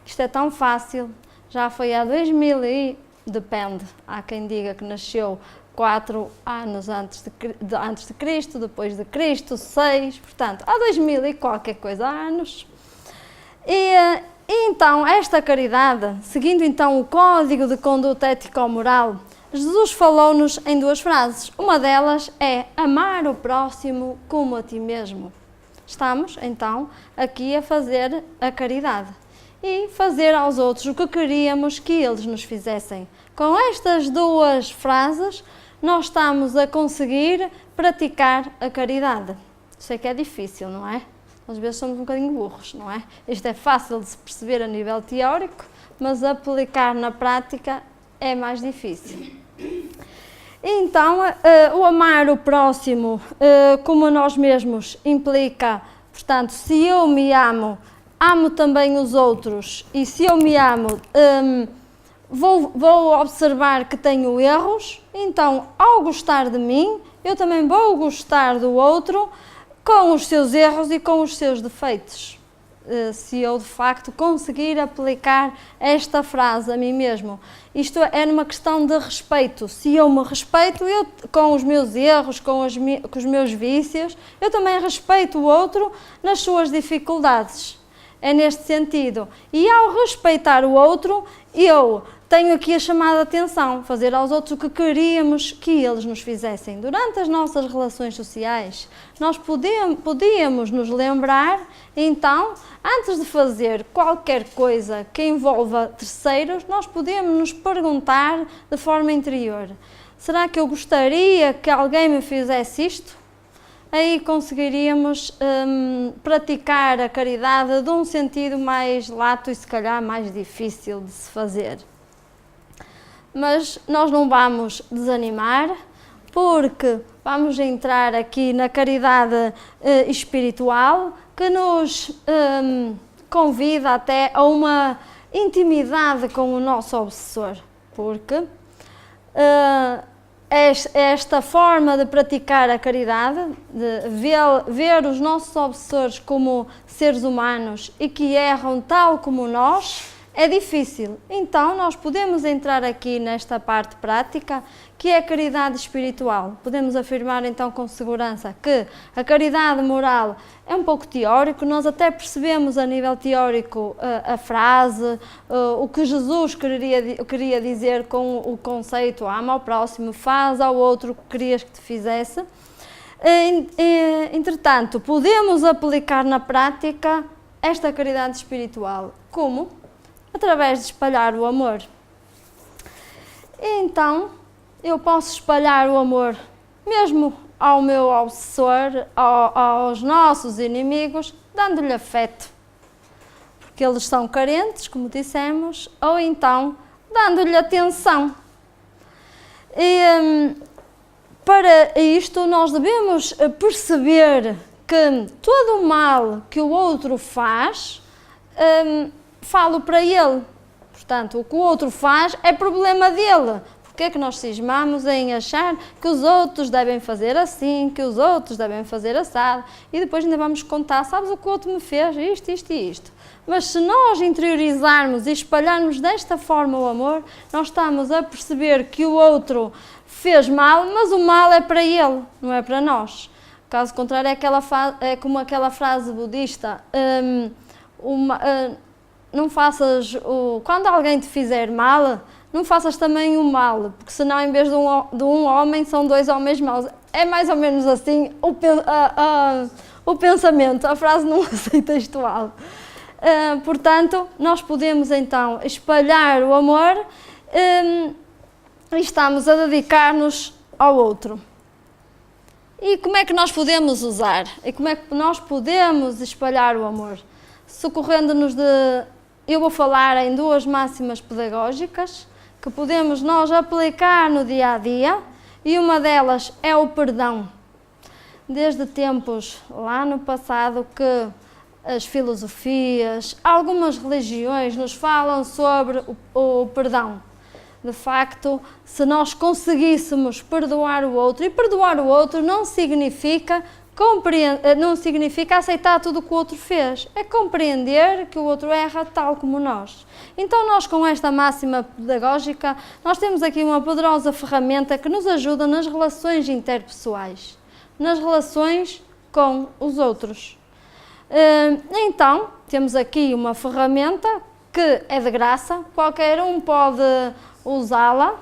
S1: Isto é tão fácil, já foi há 2000 e depende, há quem diga que nasceu 4 anos antes de Cristo, depois de Cristo, 6, portanto, há 2000 e qualquer coisa anos. E então, esta caridade, seguindo então o código de conduta ético-moral, Jesus falou-nos em 2 frases. Uma delas é amar o próximo como a ti mesmo. Estamos, então, aqui a fazer a caridade e fazer aos outros o que queríamos que eles nos fizessem. Com estas 2 frases, nós estamos a conseguir praticar a caridade. Sei que é difícil, não é? Às vezes somos um bocadinho burros, não é? Isto é fácil de se perceber a nível teórico, mas aplicar na prática é mais difícil. Então, o amar o próximo como a nós mesmos implica, portanto, se eu me amo, amo também os outros, e se eu me amo, vou observar que tenho erros, então, ao gostar de mim, eu também vou gostar do outro com os seus erros e com os seus defeitos. Se eu de facto conseguir aplicar esta frase a mim mesmo. Isto é numa questão de respeito. Se eu me respeito, eu, com os meus erros, com os meus vícios, eu também respeito o outro nas suas dificuldades. É neste sentido. E ao respeitar o outro, eu tenho aqui a chamada atenção, fazer aos outros o que queríamos que eles nos fizessem. Durante as nossas relações sociais, nós podíamos nos lembrar, então, antes de fazer qualquer coisa que envolva terceiros, nós podíamos nos perguntar de forma interior: será que eu gostaria que alguém me fizesse isto? Aí conseguiríamos praticar a caridade de um sentido mais lato e se calhar mais difícil de se fazer. Mas nós não vamos desanimar, porque vamos entrar aqui na caridade espiritual, que nos convida até a uma intimidade com o nosso obsessor, porque esta forma de praticar a caridade, de ver os nossos obsessores como seres humanos e que erram tal como nós, é difícil. Então nós podemos entrar aqui nesta parte prática, que é a caridade espiritual. Podemos afirmar então com segurança que a caridade moral é um pouco teórico, nós até percebemos a nível teórico a frase, o que Jesus queria dizer com o conceito ama ao próximo, faz ao outro o que querias que te fizesse. Entretanto, podemos aplicar na prática esta caridade espiritual. Como? Através de espalhar o amor. Então, eu posso espalhar o amor mesmo ao meu obsessor, aos nossos inimigos, dando-lhe afeto, porque eles são carentes, como dissemos, ou então dando-lhe atenção. E para isto nós devemos perceber que todo o mal que o outro faz, falo para ele. Portanto, o que o outro faz é problema dele. Porque é que nós cismamos em achar que os outros devem fazer assim, que os outros devem fazer assado, e depois ainda vamos contar, sabes o que o outro me fez, isto, isto e isto. Mas se nós interiorizarmos e espalharmos desta forma o amor, nós estamos a perceber que o outro fez mal, mas o mal é para ele, não é para nós. Caso contrário, é como aquela frase budista, não faças quando alguém te fizer mal, não faças também o mal, porque senão em vez de um homem são dois homens maus. É mais ou menos assim o pensamento, a frase não é textual. Portanto, nós podemos então espalhar o amor e estamos a dedicar-nos ao outro. E como é que nós podemos usar? E como é que nós podemos espalhar o amor? Socorrendo-nos de... Eu vou falar em duas máximas pedagógicas que podemos nós aplicar no dia a dia, e uma delas é o perdão. Desde tempos lá no passado que as filosofias, algumas religiões nos falam sobre o perdão. De facto, se nós conseguíssemos perdoar o outro, e perdoar o outro não significa aceitar tudo o que o outro fez, é compreender que o outro erra tal como nós. Então nós, com esta máxima pedagógica, nós temos aqui uma poderosa ferramenta que nos ajuda nas relações interpessoais, nas relações com os outros. Então, temos aqui uma ferramenta que é de graça, qualquer um pode usá-la,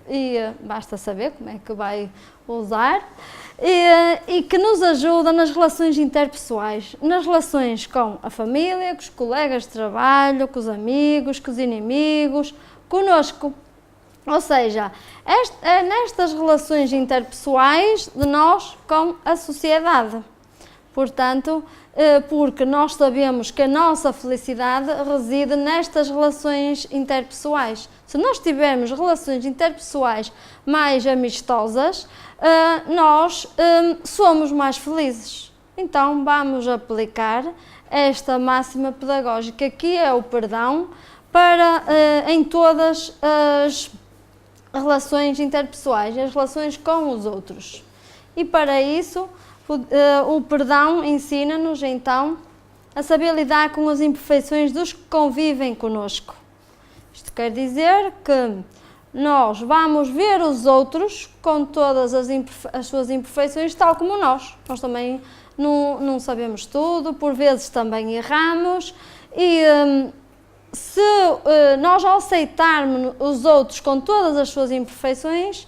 S1: e basta saber como é que vai usar, e que nos ajuda nas relações interpessoais, nas relações com a família, com os colegas de trabalho, com os amigos, com os inimigos, conosco. Ou seja, é nestas relações interpessoais de nós com a sociedade. Portanto, porque nós sabemos que a nossa felicidade reside nestas relações interpessoais. Se nós tivermos relações interpessoais mais amistosas, nós somos mais felizes. Então vamos aplicar esta máxima pedagógica, que é o perdão, em todas as relações interpessoais, as relações com os outros. E para isso, o perdão ensina-nos então a saber lidar com as imperfeições dos que convivem conosco. Isto quer dizer que nós vamos ver os outros com todas as suas imperfeições, tal como nós. Nós também não sabemos tudo, por vezes também erramos, e se nós aceitarmos os outros com todas as suas imperfeições,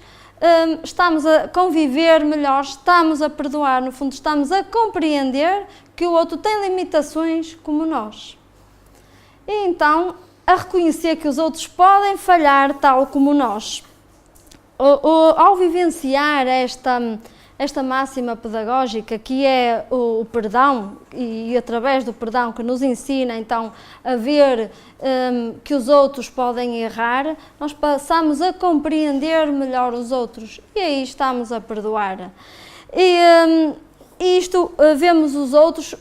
S1: estamos a conviver melhor, estamos a perdoar, no fundo estamos a compreender que o outro tem limitações como nós. E então, a reconhecer que os outros podem falhar tal como nós. Ao vivenciar esta máxima pedagógica, que é o perdão, e através do perdão que nos ensina então a ver que os outros podem errar, nós passamos a compreender melhor os outros, e aí estamos a perdoar. Vemos os outros,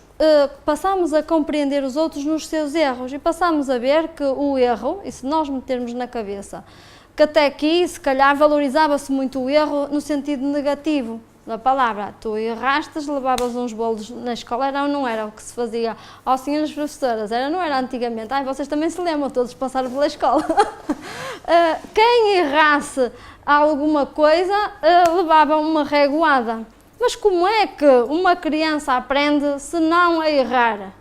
S1: passamos a compreender os outros nos seus erros, e passamos a ver que o erro, e se nós metermos na cabeça que até aqui se calhar valorizava-se muito o erro no sentido negativo, da palavra. Tu errastes, levavas uns bolos na escola, era ou não era o que se fazia aos senhores professoras, não era antigamente. Ai, vocês também se lembram, todos passaram pela escola. Quem errasse alguma coisa levava uma reguada. Mas como é que uma criança aprende se não a errar?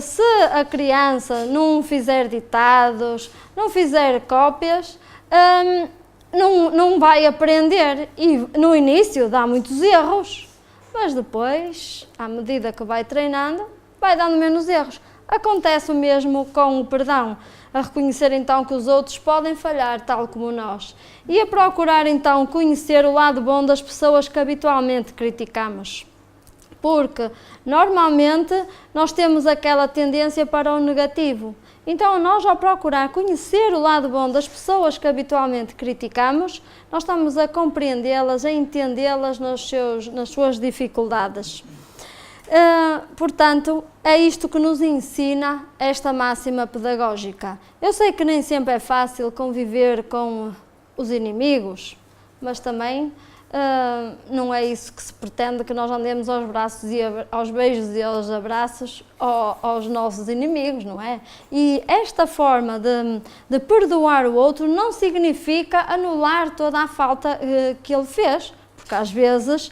S1: Se a criança não fizer ditados, não fizer cópias, não vai aprender. E no início dá muitos erros, mas depois, à medida que vai treinando, vai dando menos erros. Acontece o mesmo com o perdão, a reconhecer então que os outros podem falhar, tal como nós, e a procurar então conhecer o lado bom das pessoas que habitualmente criticamos. Porque, normalmente, nós temos aquela tendência para o negativo. Então, nós, ao procurar conhecer o lado bom das pessoas que habitualmente criticamos, nós estamos a compreendê-las, a entendê-las nas suas dificuldades. Portanto, é isto que nos ensina esta máxima pedagógica. Eu sei que nem sempre é fácil conviver com os inimigos, mas também não é isso que se pretende, que nós andemos aos braços e aos beijos e aos abraços aos nossos inimigos, não é? E esta forma de perdoar o outro não significa anular toda a falta que ele fez, porque às vezes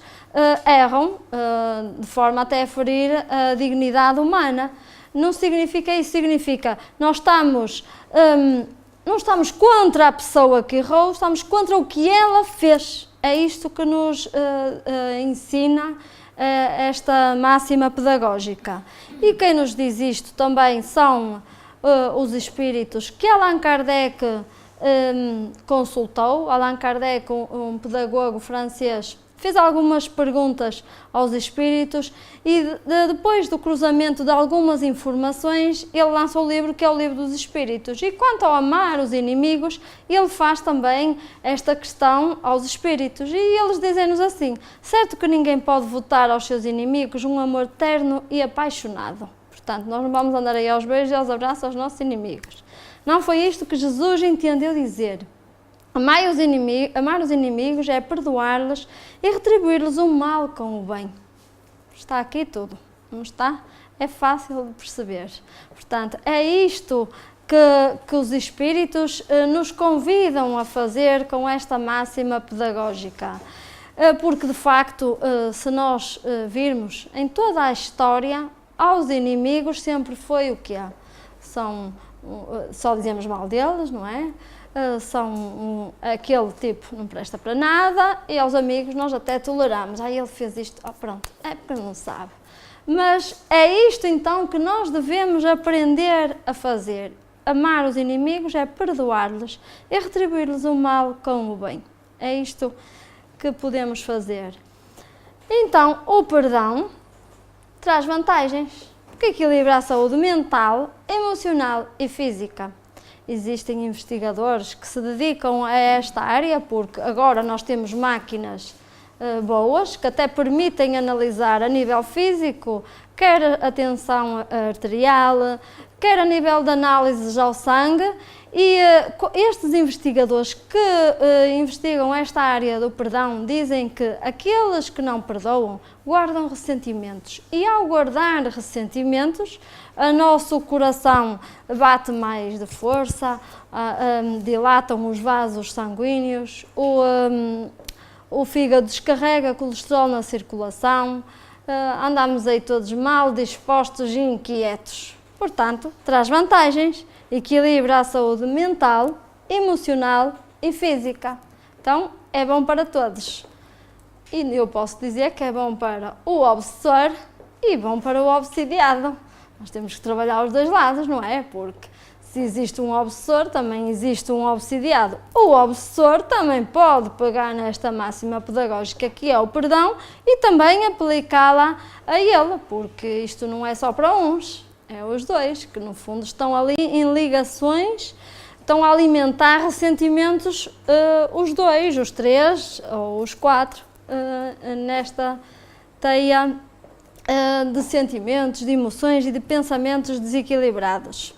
S1: erram de forma até a ferir a dignidade humana. Não significa isso, significa não estamos contra a pessoa que errou, estamos contra o que ela fez. É isto que nos ensina esta máxima pedagógica. E quem nos diz isto também são os espíritos que Allan Kardec consultou. Allan Kardec, um pedagogo francês, fez algumas perguntas aos espíritos e depois do cruzamento de algumas informações, ele lança o livro que é o Livro dos Espíritos. E quanto ao amar os inimigos, ele faz também esta questão aos espíritos. E eles dizem-nos assim: certo que ninguém pode votar aos seus inimigos um amor terno e apaixonado. Portanto, nós não vamos andar aí aos beijos e aos abraços aos nossos inimigos. Não foi isto que Jesus entendeu dizer. Amar os inimigos é perdoar-los e retribuir-lhes o mal com o bem. Está aqui tudo, não está? É fácil de perceber. Portanto, é isto que os espíritos nos convidam a fazer com esta máxima pedagógica. Porque, de facto, se nós virmos em toda a história, aos inimigos sempre foi o que é. Só dizemos mal deles, não é? Aquele tipo não presta para nada, e aos amigos nós até toleramos. Ele fez isto, pronto, é porque não sabe. Mas é isto então que nós devemos aprender a fazer. Amar os inimigos é perdoar-lhes e retribuir-lhes o mal com o bem. É isto que podemos fazer. Então, o perdão traz vantagens, porque equilibra a saúde mental, emocional e física. Existem investigadores que se dedicam a esta área, porque agora nós temos máquinas boas, que até permitem analisar a nível físico, quer a tensão arterial, quer a nível de análises ao sangue, e estes investigadores que investigam esta área do perdão dizem que aqueles que não perdoam guardam ressentimentos, e ao guardar ressentimentos, o nosso coração bate mais de força, dilatam os vasos sanguíneos, o fígado descarrega colesterol na circulação, andamos aí todos mal dispostos e inquietos. Portanto, traz vantagens, equilibra a saúde mental, emocional e física. Então, é bom para todos. E eu posso dizer que é bom para o obsessor e bom para o obsidiado. Nós temos que trabalhar os dois lados, não é? Porque se existe um obsessor, também existe um obsidiado. O obsessor também pode pegar nesta máxima pedagógica que é o perdão e também aplicá-la a ele, porque isto não é só para uns, é os dois, que no fundo estão ali em ligações, estão a alimentar ressentimentos, os dois, os três ou os quatro, nesta teia de sentimentos, de emoções e de pensamentos desequilibrados.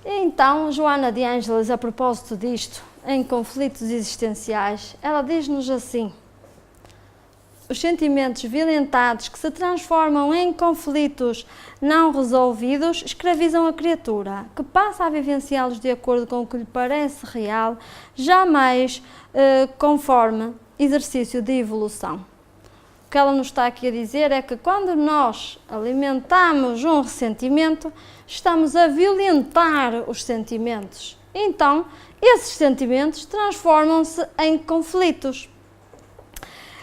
S1: Então, Joana de Ângeles, a propósito disto, em Conflitos Existenciais, ela diz-nos assim: os sentimentos violentados que se transformam em conflitos não resolvidos escravizam a criatura, que passa a vivenciá-los de acordo com o que lhe parece real, jamais conforme exercício de evolução. O que ela nos está aqui a dizer é que quando nós alimentamos um ressentimento, estamos a violentar os sentimentos. Então, esses sentimentos transformam-se em conflitos.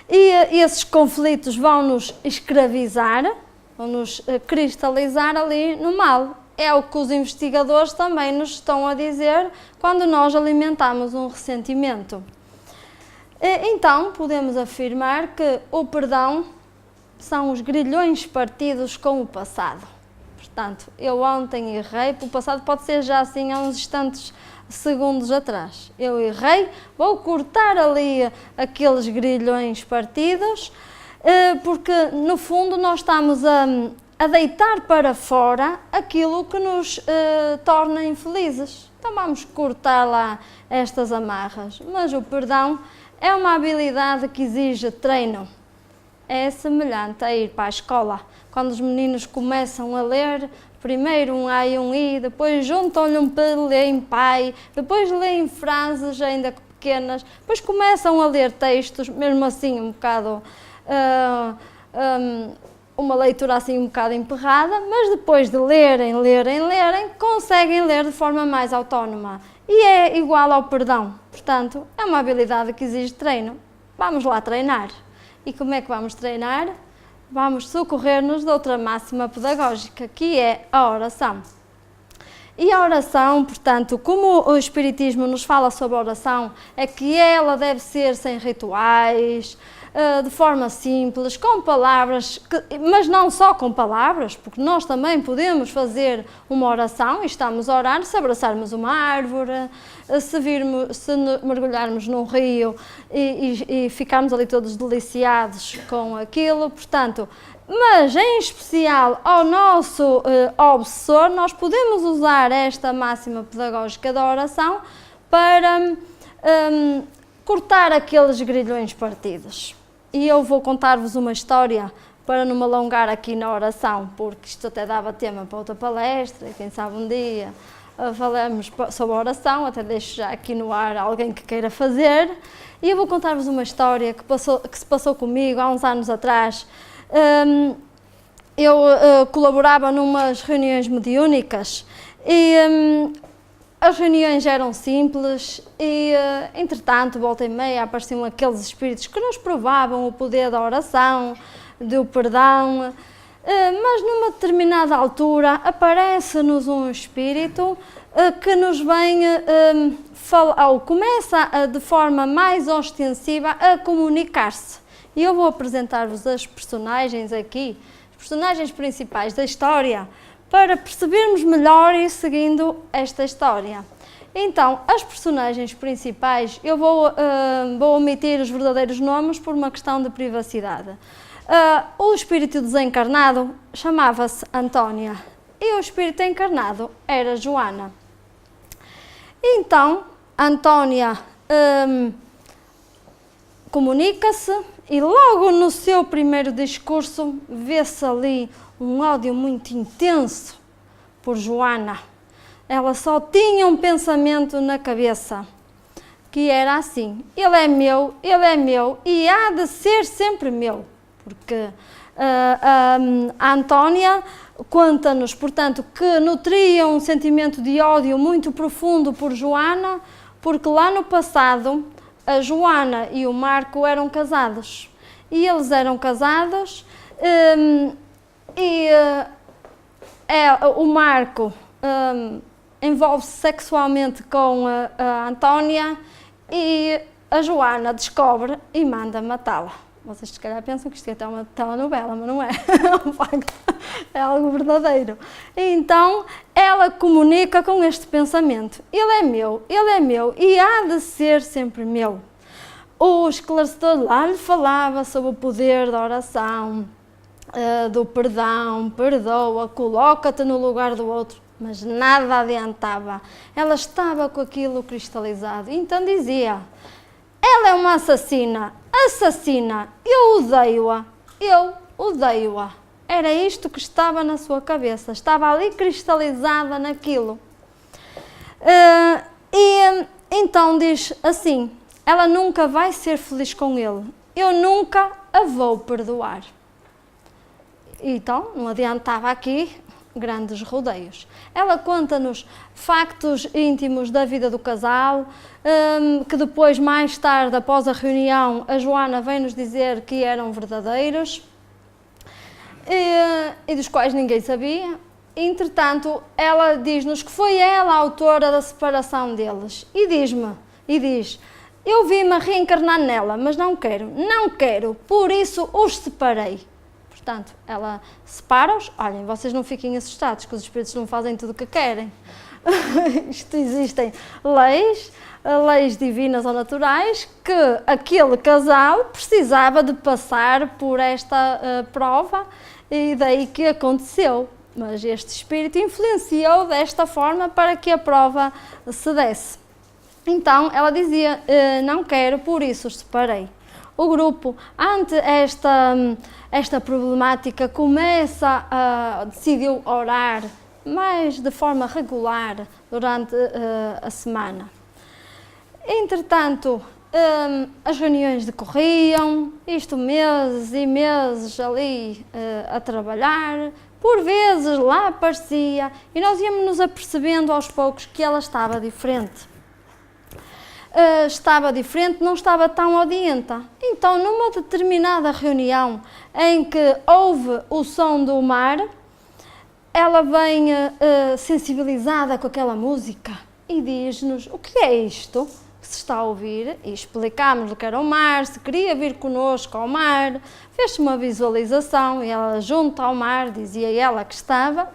S1: E esses conflitos vão nos escravizar, vão nos cristalizar ali no mal. É o que os investigadores também nos estão a dizer quando nós alimentamos um ressentimento. Então, podemos afirmar que o perdão são os grilhões partidos com o passado. Portanto, eu ontem errei, o passado pode ser já assim há uns instantes, segundos atrás. Eu errei, vou cortar ali aqueles grilhões partidos, porque no fundo nós estamos a deitar para fora aquilo que nos torna infelizes. Então vamos cortar lá estas amarras. Mas o perdão é uma habilidade que exige treino. É semelhante a ir para a escola. Quando os meninos começam a ler, primeiro um A e um I, depois juntam-lhe um P, leem pai, depois leem frases ainda pequenas, depois começam a ler textos, mesmo assim um bocado, uma leitura assim um bocado emperrada, mas depois de lerem, conseguem ler de forma mais autónoma. E é igual ao perdão, portanto, é uma habilidade que exige treino. Vamos lá treinar. E como é que vamos treinar? Vamos socorrer-nos de outra máxima pedagógica, que é a oração. E a oração, portanto, como o Espiritismo nos fala sobre a oração, é que ela deve ser sem rituais, de forma simples, com palavras, mas não só com palavras, porque nós também podemos fazer uma oração e estamos a orar se abraçarmos uma árvore, se mergulharmos num rio e ficarmos ali todos deliciados com aquilo, portanto, mas em especial ao nosso obsessor, nós podemos usar esta máxima pedagógica da oração para cortar aqueles grilhões partidos. E eu vou contar-vos uma história para não me alongar aqui na oração, porque isto até dava tema para outra palestra, e quem sabe um dia falamos sobre a oração, até deixo já aqui no ar alguém que queira fazer. E eu vou contar-vos uma história que se passou comigo há uns anos atrás. Eu colaborava numas reuniões mediúnicas e as reuniões eram simples e, entretanto, volta e meia apareciam aqueles espíritos que nos provavam o poder da oração, do perdão, mas numa determinada altura aparece-nos um espírito que nos vem falar, ou começa de forma mais ostensiva a comunicar-se. E eu vou apresentar-vos as personagens aqui, os personagens principais da história, para percebermos melhor e seguindo esta história. Então, as personagens principais, eu vou omitir os verdadeiros nomes por uma questão de privacidade. O espírito desencarnado chamava-se Antônia e o espírito encarnado era Joana. Então, Antônia comunica-se e logo no seu primeiro discurso vê-se ali um ódio muito intenso por Joana. Ela só tinha um pensamento na cabeça, que era assim: ele é meu e há de ser sempre meu. Porque a Antônia conta-nos, portanto, que nutria um sentimento de ódio muito profundo por Joana, porque lá no passado a Joana e o Marco eram casados. E eles eram casados o Marco envolve-se sexualmente com a Antônia e a Joana descobre e manda matá-la. Vocês se calhar pensam que isto é até uma telenovela, mas não é. É um facto, é algo verdadeiro. Então ela comunica com este pensamento: ele é meu e há de ser sempre meu. O esclarecedor lá lhe falava sobre o poder da oração, do perdão, perdoa, coloca-te no lugar do outro, mas nada adiantava. Ela estava com aquilo cristalizado. Então dizia: ela é uma assassina, assassina, eu odeio-a. Era isto que estava na sua cabeça, estava ali cristalizada naquilo. E então diz assim, ela nunca vai ser feliz com ele, eu nunca a vou perdoar. Então, não adiantava aqui grandes rodeios. Ela conta-nos factos íntimos da vida do casal, que depois, mais tarde, após a reunião, a Joana vem nos dizer que eram verdadeiros e dos quais ninguém sabia. Entretanto, ela diz-nos que foi ela a autora da separação deles e diz, eu vi-me a reencarnar nela, mas não quero, por isso os separei. Portanto, ela separa-os. Olhem, vocês não fiquem assustados, que os espíritos não fazem tudo o que querem. Isto existem leis divinas ou naturais, que aquele casal precisava de passar por esta prova e daí que aconteceu. Mas este espírito influenciou desta forma para que a prova se desse. Então, ela dizia, não quero, por isso os separei. O grupo, ante esta problemática, decidiu orar mais de forma regular durante a semana. Entretanto, as reuniões decorriam, isto meses e meses ali a trabalhar, por vezes lá aparecia e nós íamos nos apercebendo aos poucos que ela estava diferente. Não estava tão audienta. Então, numa determinada reunião em que houve o som do mar, ela vem sensibilizada com aquela música e diz-nos o que é isto que se está a ouvir, e explicámos o que era o mar, se queria vir connosco ao mar, fez-se uma visualização e ela junto ao mar, dizia ela que estava,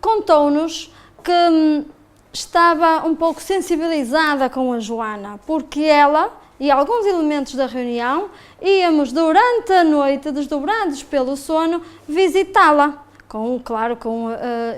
S1: contou-nos que estava um pouco sensibilizada com a Joana, porque ela e alguns elementos da reunião íamos durante a noite, desdobrados pelo sono, visitá-la, com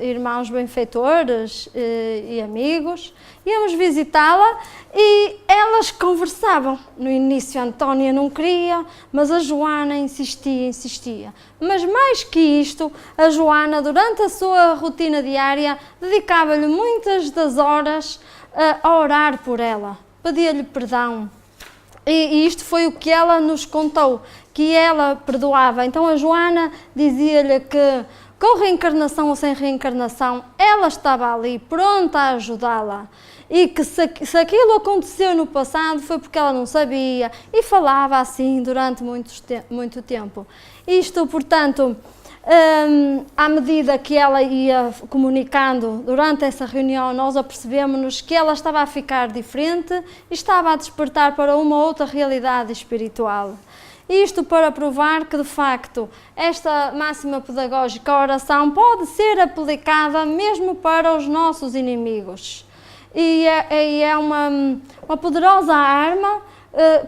S1: irmãos benfeitores e amigos. Íamos visitá-la e elas conversavam. No início a Antónia não queria, mas a Joana insistia. Mas mais que isto, a Joana, durante a sua rotina diária, dedicava-lhe muitas das horas a orar por ela, pedia-lhe perdão. E isto foi o que ela nos contou, que ela perdoava. Então a Joana dizia-lhe que, com reencarnação ou sem reencarnação, ela estava ali pronta a ajudá-la. E que se aquilo aconteceu no passado foi porque ela não sabia e falava assim durante muito tempo. Isto, portanto, à medida que ela ia comunicando durante essa reunião, nós apercebemos-nos que ela estava a ficar diferente e estava a despertar para uma outra realidade espiritual. Isto para provar que, de facto, esta máxima pedagógica, a oração, pode ser aplicada mesmo para os nossos inimigos. E é uma poderosa arma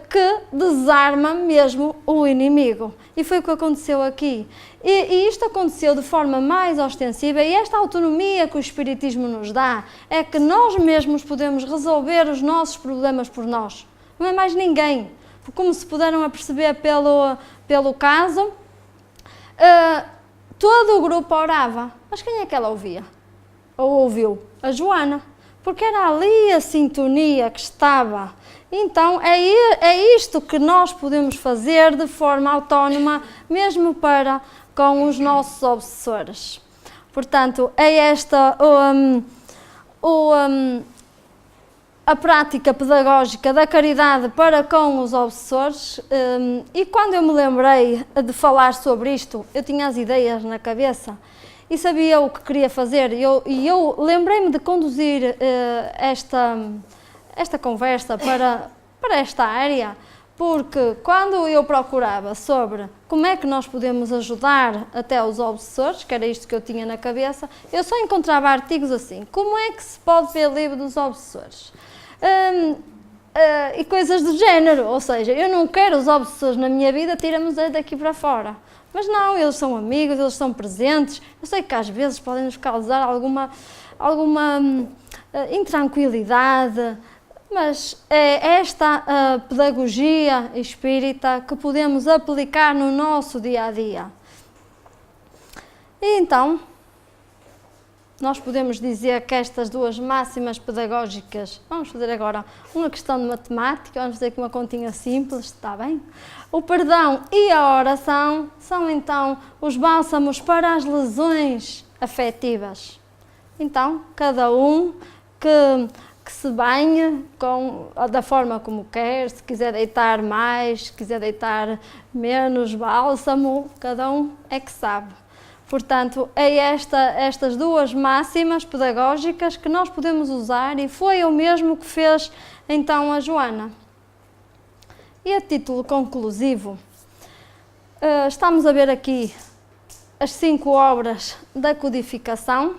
S1: que desarma mesmo o inimigo. E foi o que aconteceu aqui. E isto aconteceu de forma mais ostensiva, e esta autonomia que o Espiritismo nos dá é que nós mesmos podemos resolver os nossos problemas por nós. Não é mais ninguém. Como se puderam aperceber pelo caso, todo o grupo orava. Mas quem é que ela ouvia? Ou ouviu? A Joana. Porque era ali a sintonia que estava. Então é isto que nós podemos fazer de forma autónoma, mesmo para com os nossos obsessores. Portanto, é esta a prática pedagógica da caridade para com os obsessores, e quando eu me lembrei de falar sobre isto, eu tinha as ideias na cabeça e sabia o que queria fazer, e eu lembrei-me de conduzir esta conversa para esta área, porque quando eu procurava sobre como é que nós podemos ajudar até os obsessores, que era isto que eu tinha na cabeça, eu só encontrava artigos assim, como é que se pode ver livre dos obsessores? E coisas do género, ou seja, eu não quero os obsessores na minha vida, tira-me daqui para fora. Mas não, eles são amigos, eles são presentes. Eu sei que às vezes podem nos causar alguma intranquilidade, Mas é esta a pedagogia espírita que podemos aplicar no nosso dia a dia. E então, nós podemos dizer que estas duas máximas pedagógicas, vamos fazer agora uma questão de matemática, vamos fazer aqui uma continha simples, está bem? O perdão e a oração são então os bálsamos para as lesões afetivas. Então, cada um que se banhe da forma como quer, se quiser deitar mais, se quiser deitar menos bálsamo, cada um é que sabe. Portanto, é estas duas máximas pedagógicas que nós podemos usar e foi o mesmo que fez então a Joana. E a título conclusivo, estamos a ver aqui as 5 obras da codificação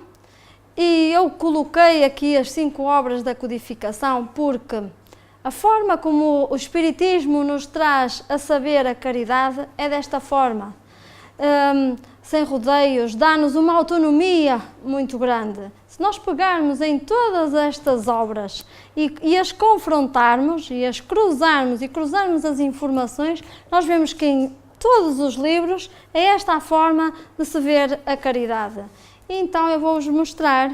S1: e eu coloquei aqui as 5 obras da codificação porque a forma como o Espiritismo nos traz a saber a caridade é desta forma. Sem rodeios, dá-nos uma autonomia muito grande. Se nós pegarmos em todas estas obras e as confrontarmos e as cruzarmos e cruzarmos as informações, nós vemos que em todos os livros é esta a forma de se ver a caridade. E então eu vou-vos mostrar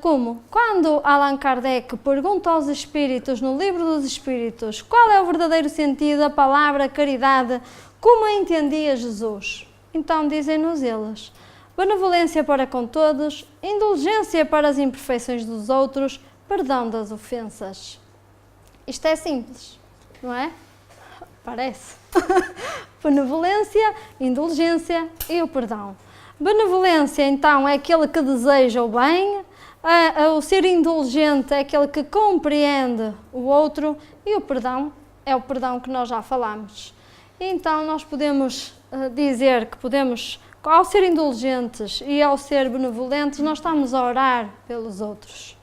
S1: como, quando Allan Kardec pergunta aos espíritos no Livro dos Espíritos qual é o verdadeiro sentido da palavra caridade, como a entendia Jesus? Então dizem-nos eles: benevolência para com todos, indulgência para as imperfeições dos outros, perdão das ofensas. Isto é simples, não é? Parece. Benevolência, indulgência e o perdão. Benevolência, então, é aquele que deseja o bem, o ser indulgente é aquele que compreende o outro e o perdão é o perdão que nós já falámos. Então, nós podemos dizer que podemos, ao ser indulgentes e ao ser benevolentes, nós estamos a orar pelos outros.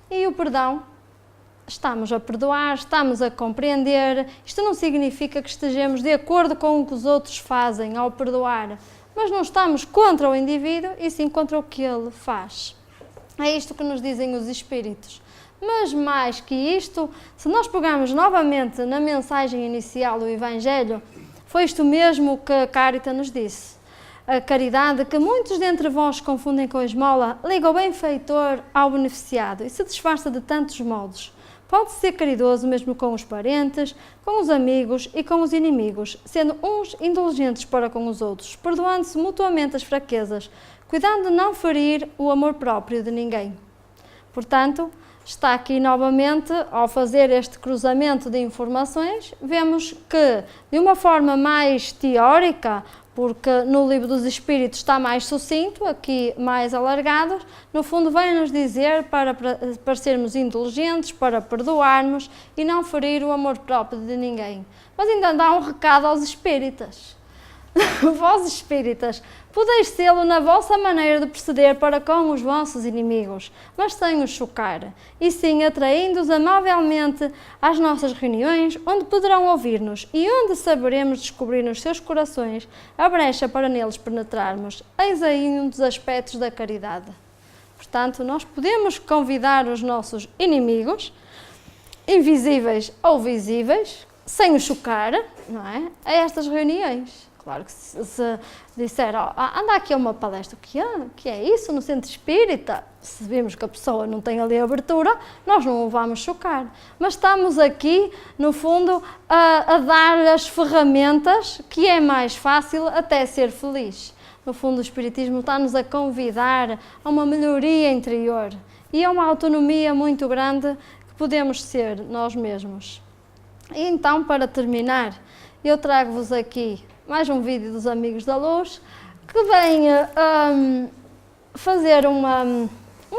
S1: E o perdão, estamos a perdoar, estamos a compreender. Isto não significa que estejamos de acordo com o que os outros fazem ao perdoar, mas não estamos contra o indivíduo e sim contra o que ele faz. É isto que nos dizem os espíritos. Mas mais que isto, se nós pegarmos novamente na mensagem inicial do Evangelho, foi isto mesmo que a Carita nos disse. A caridade que muitos dentre vós confundem com a esmola liga o benfeitor ao beneficiado e se disfarça de tantos modos. Pode ser caridoso mesmo com os parentes, com os amigos e com os inimigos, sendo uns indulgentes para com os outros, perdoando-se mutuamente as fraquezas, cuidando de não ferir o amor próprio de ninguém. Portanto, está aqui novamente, ao fazer este cruzamento de informações, vemos que, de uma forma mais teórica, porque no Livro dos Espíritos está mais sucinto, aqui mais alargado, no fundo vem-nos dizer para sermos indulgentes, para perdoarmos e não ferir o amor próprio de ninguém. Mas ainda dá um recado aos espíritas. Vós espíritas, podeis sê-lo na vossa maneira de proceder para com os vossos inimigos, mas sem os chocar, e sim atraindo-os amavelmente às nossas reuniões, onde poderão ouvir-nos e onde saberemos descobrir nos seus corações a brecha para neles penetrarmos. Eis aí um dos aspectos da caridade. Portanto, nós podemos convidar os nossos inimigos, invisíveis ou visíveis, sem os chocar, não é? A estas reuniões. Claro que se disser, anda aqui a uma palestra, o que é isso no centro espírita? Se vimos que a pessoa não tem ali abertura, nós não o vamos chocar. Mas estamos aqui, no fundo, a dar as ferramentas que é mais fácil até ser feliz. No fundo, o Espiritismo está-nos a convidar a uma melhoria interior e a uma autonomia muito grande que podemos ser nós mesmos. E então, para terminar, eu trago-vos aqui mais um vídeo dos Amigos da Luz, que vem fazer uma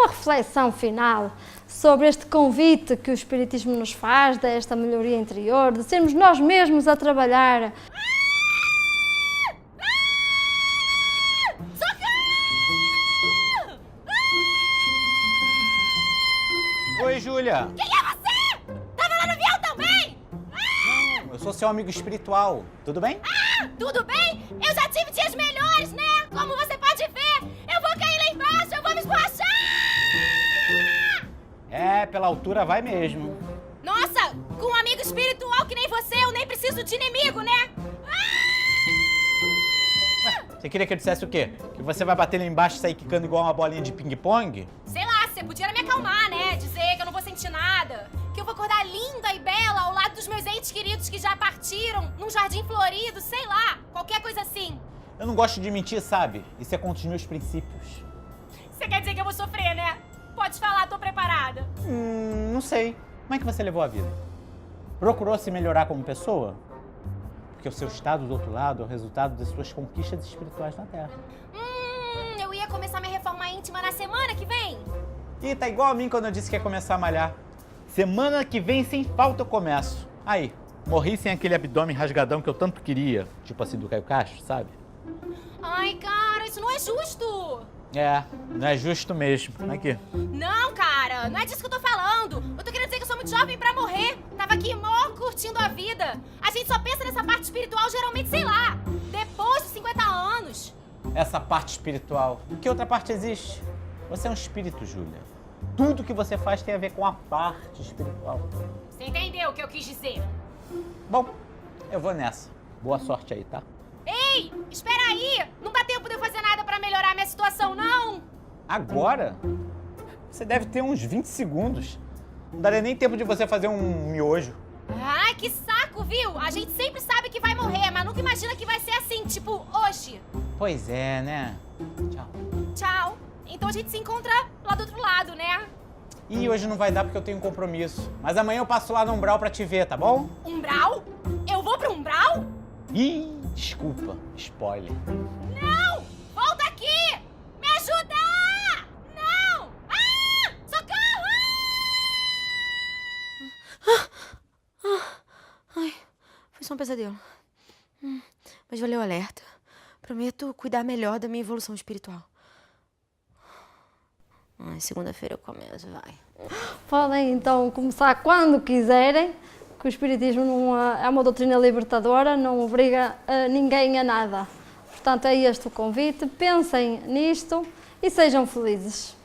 S1: reflexão final sobre este convite que o Espiritismo nos faz, desta melhoria interior, de sermos nós mesmos a trabalhar.
S3: Oi, Júlia.
S4: Quem é você? Tava lá no avião também?
S3: Eu sou seu amigo espiritual, tudo bem?
S4: Tudo bem? Eu já tive dias melhores, né? Como você pode ver, eu vou cair lá embaixo, eu vou me esborrachar!
S3: É, pela altura vai mesmo.
S4: Nossa, com um amigo espiritual que nem você, eu nem preciso de inimigo, né?
S3: Você queria que eu dissesse o quê? Que você vai bater lá embaixo e sair quicando igual uma bolinha de ping-pong?
S4: Sei lá, você podia me acalmar, né? Dizer que eu não vou sentir nada. Que eu vou acordar linda e bela ao lado dos meus entes queridos que já partiram, num jardim florido, sei lá. Qualquer coisa assim.
S3: Eu não gosto de mentir, sabe? Isso é contra os meus princípios.
S4: Você quer dizer que eu vou sofrer, né? Pode falar, tô preparada.
S3: Não sei. Como é que você levou a vida? Procurou se melhorar como pessoa? Porque o seu estado do outro lado é o resultado das suas conquistas espirituais na Terra.
S4: Eu ia começar minha reforma íntima na semana que vem.
S3: Ih, tá igual a mim quando eu disse que ia começar a malhar. Semana que vem, sem falta, eu começo. Aí, morri sem aquele abdômen rasgadão que eu tanto queria. Tipo assim, do Caio Castro, sabe?
S4: Ai, cara, isso não é justo.
S3: É, não é justo mesmo. Aqui.
S4: Não, cara, não é disso que eu tô falando. Eu tô querendo dizer que eu sou muito jovem pra morrer. Tava aqui mó curtindo a vida. A gente só pensa nessa parte espiritual geralmente, sei lá, depois dos 50 anos.
S3: Essa parte espiritual. Que outra parte existe? Você é um espírito, Júlia. Tudo que você faz tem a ver com a parte espiritual.
S4: Você entendeu o que eu quis dizer?
S3: Bom, eu vou nessa. Boa sorte aí, tá?
S4: Ei, espera aí! Não dá tempo de eu fazer nada pra melhorar a minha situação, não!
S3: Agora? Você deve ter uns 20 segundos. Não daria nem tempo de você fazer um miojo.
S4: Ai, que saco, viu? A gente sempre sabe que vai morrer, mas nunca imagina que vai ser assim, tipo, hoje.
S3: Pois é, né? Tchau.
S4: Tchau. Então a gente se encontra lá do outro lado, né?
S3: Ih, hoje não vai dar porque eu tenho um compromisso. Mas amanhã eu passo lá no Umbral pra te ver, tá bom?
S4: Umbral? Eu vou pro Umbral?
S3: Ih, desculpa. Spoiler.
S4: Não! Volta aqui! Me ajuda! Não! Ah! Socorro!
S5: Ai, foi só um pesadelo. Mas valeu o alerta. Prometo cuidar melhor da minha evolução espiritual. Ai, segunda-feira eu começo, vai.
S1: Podem então começar quando quiserem, que o Espiritismo não é uma doutrina libertadora, não obriga ninguém a nada. Portanto, é este o convite. Pensem nisto e sejam felizes.